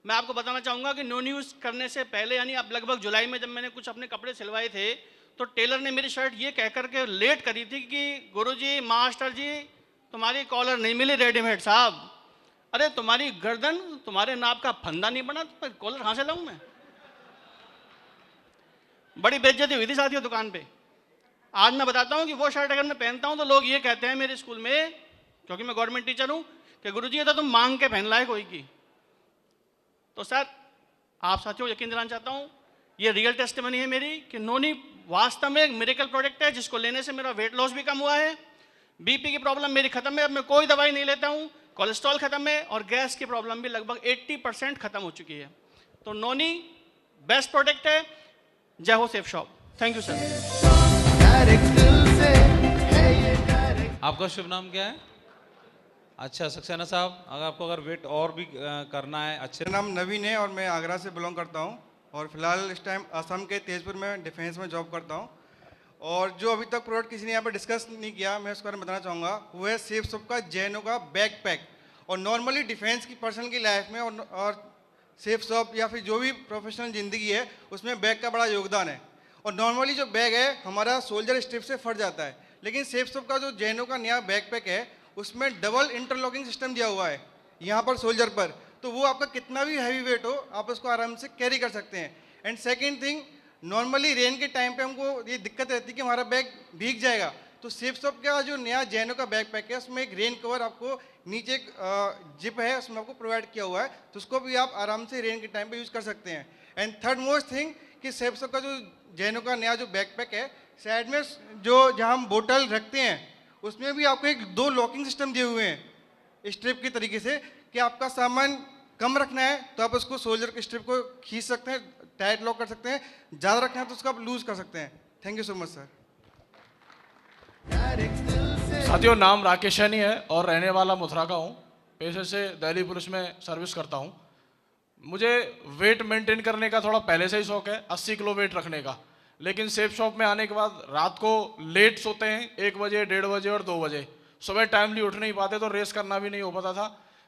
मैं आपको बताना चाहूँगा कि नोनी यूज़ करने से पहले यानी अब लगभग जुलाई में जब मैंने कुछ अपने कपड़े सिलवाए थे तो टेलर ने मेरी शर्ट ये कह कर के लेट करी थी कि गुरुजी मास्टर जी तुम्हारी कॉलर नहीं मिली रेडीमेड साहब। अरे तुम्हारी गर्दन तुम्हारे नाप का फंदा नहीं बना तो कॉलर कहाँ से लाऊं मैं। बड़ी बेइज्जती हुई थी साथियों दुकान पे। आज मैं बताता हूँ कि वो शर्ट अगर मैं पहनता हूँ तो लोग ये कहते हैं मेरे स्कूल में, क्योंकि मैं गवर्नमेंट टीचर हूँ, कि गुरुजी ये तो तुम मांग के पहन लाए कोई की। तो सर आप साथियों यकीन दिलाना चाहता हूँ, ये रियल टेस्टिमनी है मेरी कि नोनी वास्तव में एक मिरेकल प्रोडक्ट है जिसको लेने से मेरा वेट लॉस भी कम हुआ है, बीपी की प्रॉब्लम मेरी खत्म है, अब मैं कोई दवाई नहीं लेता हूँ, कोलेस्ट्रॉल खत्म है और गैस की प्रॉब्लम भी लगभग 80% खत्म हो चुकी है। तो नोनी बेस्ट प्रोडक्ट है। जय हो safe shop. Thank you sir. आपका शुभ नाम क्या है? अच्छा सक्सेना साहब, अगर वेट और भी करना है अच्छे। मेरा नाम नवीन है और मैं आगरा से बिलोंग करता हूँ और फिलहाल इस टाइम असम के तेजपुर में डिफेंस में जॉब करता हूँ। और जो अभी तक प्रोडक्ट किसी ने यहाँ पर डिस्कस नहीं किया, मैं उसके बारे में बताना चाहूँगा, वो है सेफ शॉप का जैनो का बैक पैक। और नॉर्मली डिफेंस की पर्सन की लाइफ में और सेफ शॉप या फिर जो भी प्रोफेशनल ज़िंदगी है उसमें बैग का बड़ा योगदान है। और नॉर्मली जो बैग है हमारा सोल्जर स्ट्रिप से फट जाता है, लेकिन सेफ शॉप का जो जैनो का नया बैक पैक है उसमें डबल इंटरलॉकिंग सिस्टम दिया हुआ है यहाँ पर सोल्जर पर, तो वो आपका कितना भी हैवी वेट हो आप उसको आराम से कैरी कर सकते हैं। And second thing, normally rain के टाइम पे हमको ये दिक्कत रहती है कि हमारा बैग भीग जाएगा, तो सेफ शॉप का जो नया जैनो का बैग पैक है उसमें एक रेन कवर आपको नीचे जिप है उसमें आपको प्रोवाइड किया हुआ है, तो उसको भी आप आराम से रेन के टाइम पे यूज़ कर सकते हैं। एंड थर्ड मोस्ट थिंग कि सेफ शॉप का जो जैनो का नया जो बैग पैक है, साइड में जो जहाँ हम बोतल रखते हैं उसमें भी आपको 2 लॉकिंग सिस्टम दिए हुए हैं स्ट्रिप की तरीके से, कि आपका सामान कम रखना है तो आप उसको सोल्जर के स्ट्रिप को खींच सकते हैं, टाइट लॉक कर सकते हैं, ज़्यादा रखना है तो उसको आप लूज कर सकते हैं। Thank you so much sir. साथियों नाम राकेश सैनी है और रहने वाला मथुरा का हूँ। पेशे से दिल्ली पुलिस में सर्विस करता हूँ। मुझे वेट मेंटेन करने का थोड़ा पहले से ही शौक है, 80 किलो वेट रखने का, लेकिन सेफ शॉप में आने के बाद रात को लेट सोते हैं, 1 बजे 1:30 बजे और 2 बजे, सुबह टाइमली उठ नहीं पाते तो रेस करना भी नहीं हो पाता था।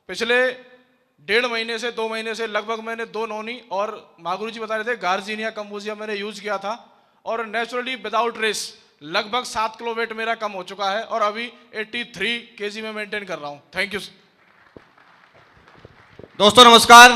पिछले 1.5 महीने से 2 महीने से लगभग मैंने 2 नोनी और मागुरु जी बता रहे थे गार्जिनिया कंबोजिया मैंने यूज किया था और नेचुरली विदाउट रेस लगभग 7 किलो वेट मेरा कम हो चुका है और अभी 83 kg में मेंटेन कर रहा हूँ। Thank you. दोस्तों नमस्कार।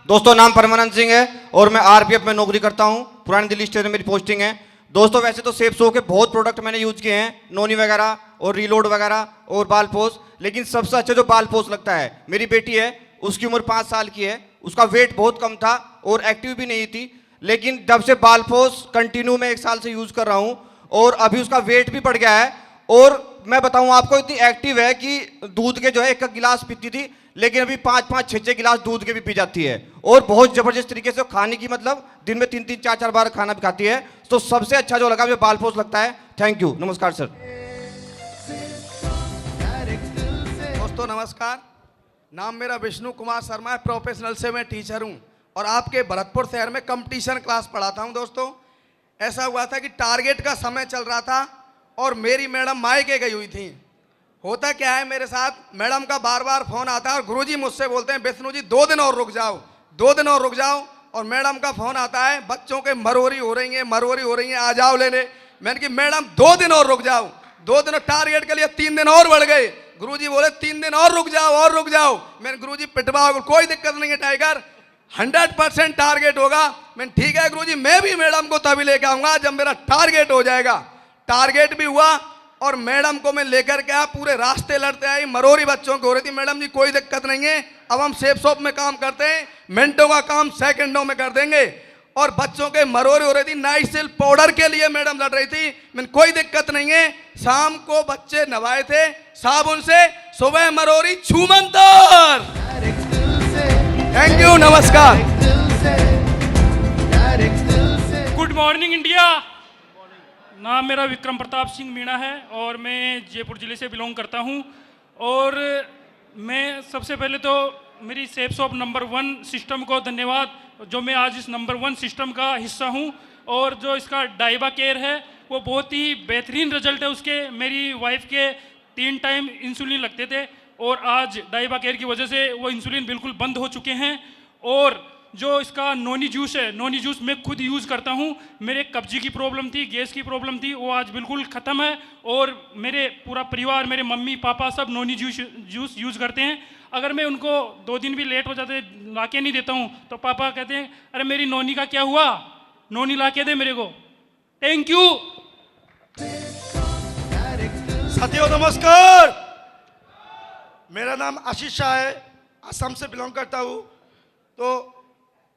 दोस्तों नाम परमानंद सिंह है और मैं आरपीएफ में नौकरी करता हूँ। पुरानी दिल्ली स्टेशन में मेरी पोस्टिंग है। दोस्तों वैसे तो सेफ शो के बहुत प्रोडक्ट मैंने यूज किए हैं, नोनी वगैरह और रीलोड वगैरह और बाल पोस्ट, लेकिन सबसे अच्छा जो बाल पोस्ट लगता है, मेरी बेटी है, उसकी उम्र 5 साल की है, उसका वेट बहुत कम था और एक्टिव भी नहीं थी, लेकिन जब से बाल पोस्ट कंटिन्यू मैं 1 साल से यूज़ कर रहा हूँ और अभी उसका वेट भी बढ़ गया है। और मैं बताऊँ आपको, इतनी एक्टिव है कि दूध के जो है 1 गिलास पीती थी, लेकिन अभी 5-5, 6-6 गिलास दूध के भी पी जाती है और बहुत ज़बरदस्त तरीके से खाने की, मतलब दिन में 3-3, 4-4 बार खाना भी खाती है। तो सबसे अच्छा जो लगा मुझे बाल पोस्ट लगता है। थैंक यू, नमस्कार सर। दोस्तों नमस्कार, नाम मेरा विष्णु कुमार शर्मा है, प्रोफेशनल से मैं टीचर हूं और आपके भरतपुर शहर में कंपटीशन क्लास पढ़ाता हूं। दोस्तों ऐसा हुआ था कि टारगेट का समय चल रहा था और मेरी मैडम मायके गई हुई थी। होता क्या है, मेरे साथ मैडम का बार बार फोन आता है और गुरुजी मुझसे बोलते हैं विष्णु जी 2 दिन और रुक जाओ, 2 दिन और रुक जाओ, और मैडम का फोन आता है बच्चों के मरोरी हो रही है, आ जाओ लेने। मैंने कि मैडम 2 दिन और रुक जाओ, 2 दिन टारगेट के लिए 3 दिन और बढ़ गए। गुरुजी बोले 3 दिन और रुक जाओ। मैंने गुरुजी पिटवाओ, कोई दिक्कत नहीं है टाइगर, 100% टारगेट होगा। मैंने ठीक है गुरुजी, मैं भी मैडम को तभी लेकर आऊंगा जब मेरा टारगेट हो जाएगा। टारगेट भी हुआ और मैडम को मैं लेकर के आया, पूरे रास्ते लड़ते आई, मरोरी बच्चों को हो रही थी। मैडम जी कोई दिक्कत नहीं है, अब हम सेफ शॉप में काम करते हैं, मिनटों का काम सेकंडों में कर देंगे। और बच्चों के मरोरी हो रही थी, नाइसिल पाउडर के लिए मैडम लड़ रही थी। मैंने कोई दिक्कत नहीं है, शाम को बच्चे नवाए थे साबुन से, सुबह मरोरी छूमंतर। थैंक यू, नमस्कार। Good morning India. नाम मेरा विक्रम प्रताप सिंह मीणा है और मैं जयपुर ज़िले से बिलोंग करता हूं। और मैं सबसे पहले तो मेरी सेफ शॉप नंबर 1 सिस्टम को धन्यवाद, जो मैं आज इस नंबर 1 सिस्टम का हिस्सा हूं। और जो इसका डाइबा केयर है वो बहुत ही बेहतरीन रिजल्ट है उसके। मेरी वाइफ के 3 टाइम इंसुलिन लगते थे और आज डाइबा केयर की वजह से वो इंसुलिन बिल्कुल बंद हो चुके हैं। और जो इसका नोनी जूस है, नोनी जूस मैं खुद यूज़ करता हूँ। मेरे कब्जी की प्रॉब्लम थी, गैस की प्रॉब्लम थी, वो आज बिल्कुल ख़त्म है। और मेरे पूरा परिवार, मेरे मम्मी पापा सब नोनी जूस यूज़ करते हैं। अगर मैं उनको 2 दिन भी लेट हो जाते ला के नहीं देता हूँ तो पापा कहते हैं अरे मेरी नोनी का क्या हुआ, नोनी ला के दे मेरे को। Thank you. साथियों नमस्कार, मेरा नाम आशीष शाह है, असम से बिलोंग करता हूँ। तो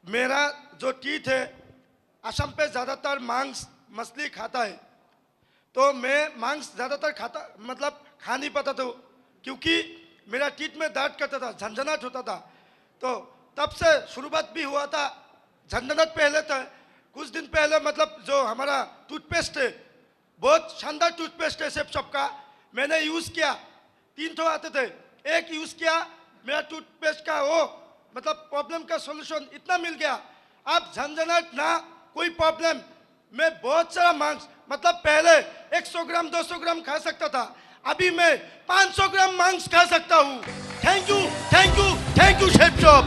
मेरा जो टीथ है, असम पे ज़्यादातर मांस मछली खाता है, तो मैं मांस ज़्यादातर खा नहीं पाता था, क्योंकि मेरा टीथ में दर्द करता था, झंझनाहट होता था। तो तब से शुरुआत भी हुआ था झंझनाहट पहले था। कुछ दिन पहले जो हमारा टूथपेस्ट है, बहुत शानदार टूथपेस्ट है सेफ शॉप का, मैंने यूज़ किया, 3 ठो आते थे, एक यूज़ किया, मेरा टूथपेस्ट का वो प्रॉब्लम का सॉल्यूशन इतना मिल गया। अब झंझनाहट ना कोई प्रॉब्लम, मैं बहुत सारा मांस पहले 100 ग्राम 200 ग्राम खा सकता था, अभी मैं 500 ग्राम मांस खा सकता हूँ। Thank you, thank you, thank you safe shop.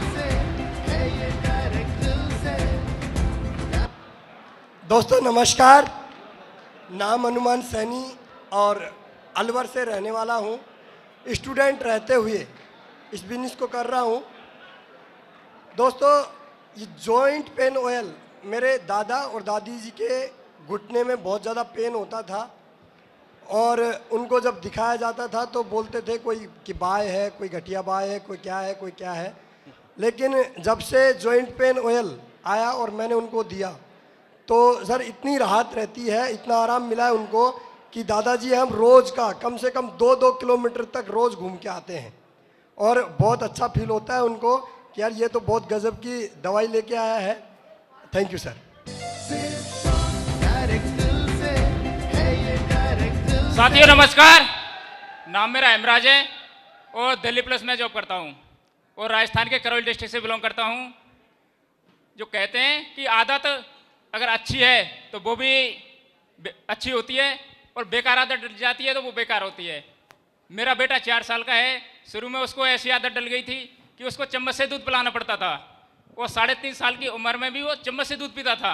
दोस्तों नमस्कार, नाम हनुमान सैनी और अलवर से रहने वाला हूँ। स्टूडेंट रहते हुए इस बिजनेस को कर रहा हूँ। दोस्तों ये जॉइंट पेन ऑयल, मेरे दादा और दादी जी के घुटने में बहुत ज़्यादा पेन होता था और उनको जब दिखाया जाता था तो बोलते थे कोई कि बाय है, कोई घटिया बाय है, कोई क्या है। लेकिन जब से जॉइंट पेन ऑयल आया और मैंने उनको दिया तो सर इतनी राहत रहती है, इतना आराम मिला है उनको कि दादाजी हम रोज़ का कम से कम 2-2 किलोमीटर तक रोज़ घूम के आते हैं और बहुत अच्छा फील होता है उनको कि यार ये तो बहुत गजब की दवाई लेके आया है। Thank you sir. साथियों नमस्कार, नाम मेरा हेमराज है और दिल्ली प्लस में जॉब करता हूँ और राजस्थान के करौली डिस्ट्रिक्ट से बिलोंग करता हूँ। जो कहते हैं कि आदत अगर अच्छी है तो वो भी अच्छी होती है और बेकार आदत डल जाती है तो वो बेकार होती है। मेरा बेटा 4 साल का है, शुरू में उसको ऐसी आदत डल गई थी कि उसको चम्मच से दूध पिलाना पड़ता था। वो 3.5 साल की उम्र में भी वो चम्मच से दूध पीता था।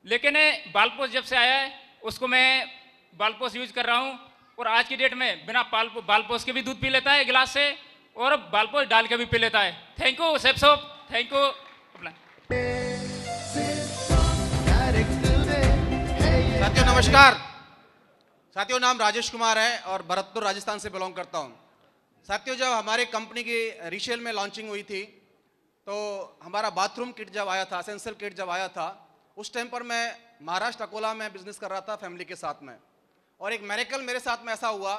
लेकिन बालपोष जब से आया है उसको मैं बालपोष यूज कर रहा हूँ और आज की डेट में बिना बालपोष के भी दूध पी लेता है गिलास से और बालपोष डाल के भी पी लेता है। Thank you safe shop, thank you. साथियों नमस्कार, साथियों नाम राजेश कुमार है और भरतपुर राजस्थान से बिलोंग करता हूँ। साथियों, जब हमारी कंपनी की रीसेल में लॉन्चिंग हुई थी तो हमारा बाथरूम किट जब आया था, एसेंशियल किट जब आया था, उस टाइम पर मैं महाराष्ट्र अकोला में बिजनेस कर रहा था फैमिली के साथ में। और एक मेरेकल मेरे साथ में ऐसा हुआ,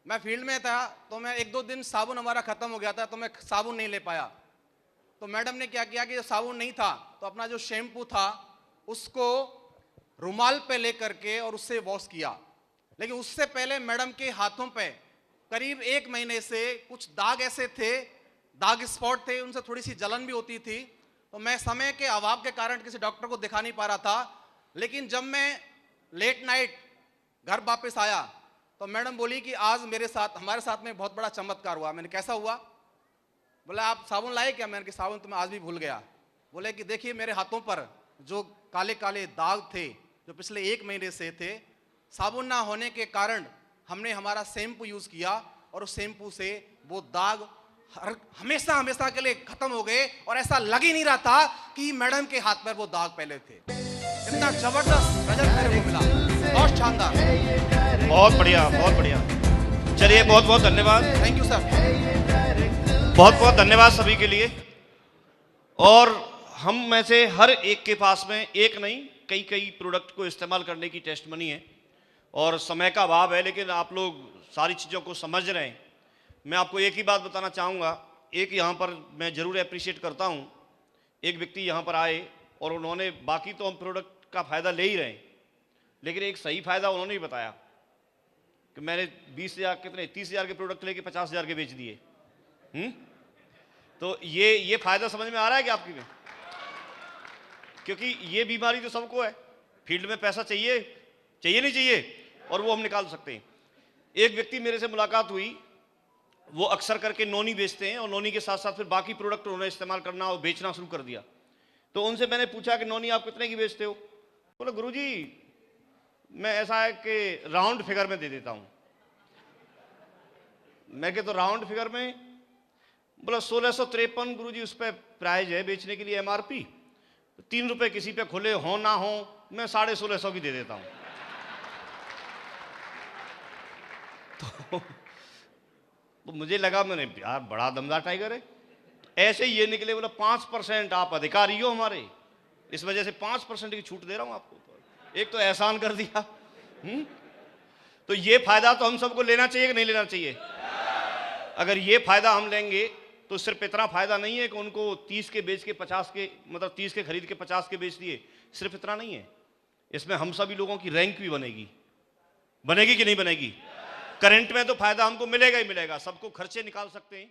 मैं फील्ड में था तो मैं 1-2 दिन साबुन हमारा ख़त्म हो गया था तो मैं साबुन नहीं ले पाया। तो मैडम ने क्या किया कि जो साबुन नहीं था तो अपना जो शैम्पू था उसको रुमाल पे ले करके और उससे वॉश किया। लेकिन उससे पहले मैडम के हाथों पे करीब 1 महीने से कुछ दाग ऐसे थे, दाग स्पॉट थे, उनसे थोड़ी सी जलन भी होती थी। तो मैं समय के अभाव के कारण किसी डॉक्टर को दिखा नहीं पा रहा था। लेकिन जब मैं लेट नाइट घर वापस आया तो मैडम बोली कि आज हमारे साथ में बहुत बड़ा चमत्कार हुआ। मैंने कैसा हुआ? बोला आप साबुन लाए क्या? मैंने कि साबुन तो मैं आज भी भूल गया। बोले कि देखिए मेरे हाथों पर जो काले काले दाग थे जो पिछले 1 महीने से थे, साबुन ना होने के कारण हमने हमारा शैम्पू यूज़ किया और उस शैम्पू से वो दाग हमेशा हमेशा के लिए खत्म हो गए और ऐसा लग ही नहीं रहा था कि मैडम के हाथ पर वो दाग पहले थे। इतना जबरदस्त रिजल्ट मेरे को मिला, बहुत शानदार, बहुत बढ़िया, बहुत बढ़िया। चलिए, बहुत बहुत धन्यवाद। Thank you sir. बहुत बहुत धन्यवाद सभी के लिए। और हम में से हर एक के पास में एक नहीं कई प्रोडक्ट को इस्तेमाल करने की टेस्टमनी है और समय का अभाव है, लेकिन आप लोग सारी चीज़ों को समझ रहे हैं। मैं आपको एक ही बात बताना चाहूँगा, एक यहाँ पर मैं ज़रूर अप्रिशिएट करता हूँ, एक व्यक्ति यहाँ पर आए और उन्होंने, बाकी तो हम प्रोडक्ट का फ़ायदा ले ही रहे हैं, लेकिन एक सही फ़ायदा उन्होंने ही बताया कि मैंने 30,000 के प्रोडक्ट लेके 50,000 के बेच दिए। तो ये फ़ायदा समझ में आ रहा है कि आपकी में? क्योंकि ये बीमारी तो सबको है, फील्ड में पैसा चाहिए नहीं चाहिए, और वो हम निकाल सकते हैं। एक व्यक्ति मेरे से मुलाकात हुई, वो अक्सर करके नोनी बेचते हैं और नोनी के साथ साथ फिर बाकी प्रोडक्ट उन्होंने इस्तेमाल करना और बेचना शुरू कर दिया। तो उनसे मैंने पूछा कि नोनी आप कितने की बेचते हो? बोला गुरुजी मैं ऐसा है कि राउंड फिगर में दे देता हूँ। मैं कहता तो राउंड फिगर में? बोला 1653 गुरुजी उस पर प्राइस है बेचने के लिए, MRP 3 रुपए किसी पे खुले हो ना हो, मैं 1650 की दे देता हूँ। तो मुझे लगा, मैंने यार बड़ा दमदार टाइगर है। ऐसे ही ये निकले, बोला 5% आप अधिकारी हो हमारे, इस वजह से 5% की छूट दे रहा हूं आपको। एक तो एहसान कर दिया। तो ये फायदा तो हम सबको लेना चाहिए कि नहीं लेना चाहिए? अगर ये फायदा हम लेंगे तो सिर्फ इतना फायदा नहीं है कि उनको 30 के बेच के 50 के, मतलब 30 के खरीद के 50 के बेच दिए, सिर्फ इतना नहीं है, इसमें हम सभी लोगों की रैंक भी बनेगी कि नहीं बनेगी? करंट में तो फायदा हमको मिलेगा ही मिलेगा, सबको खर्चे निकाल सकते हैं।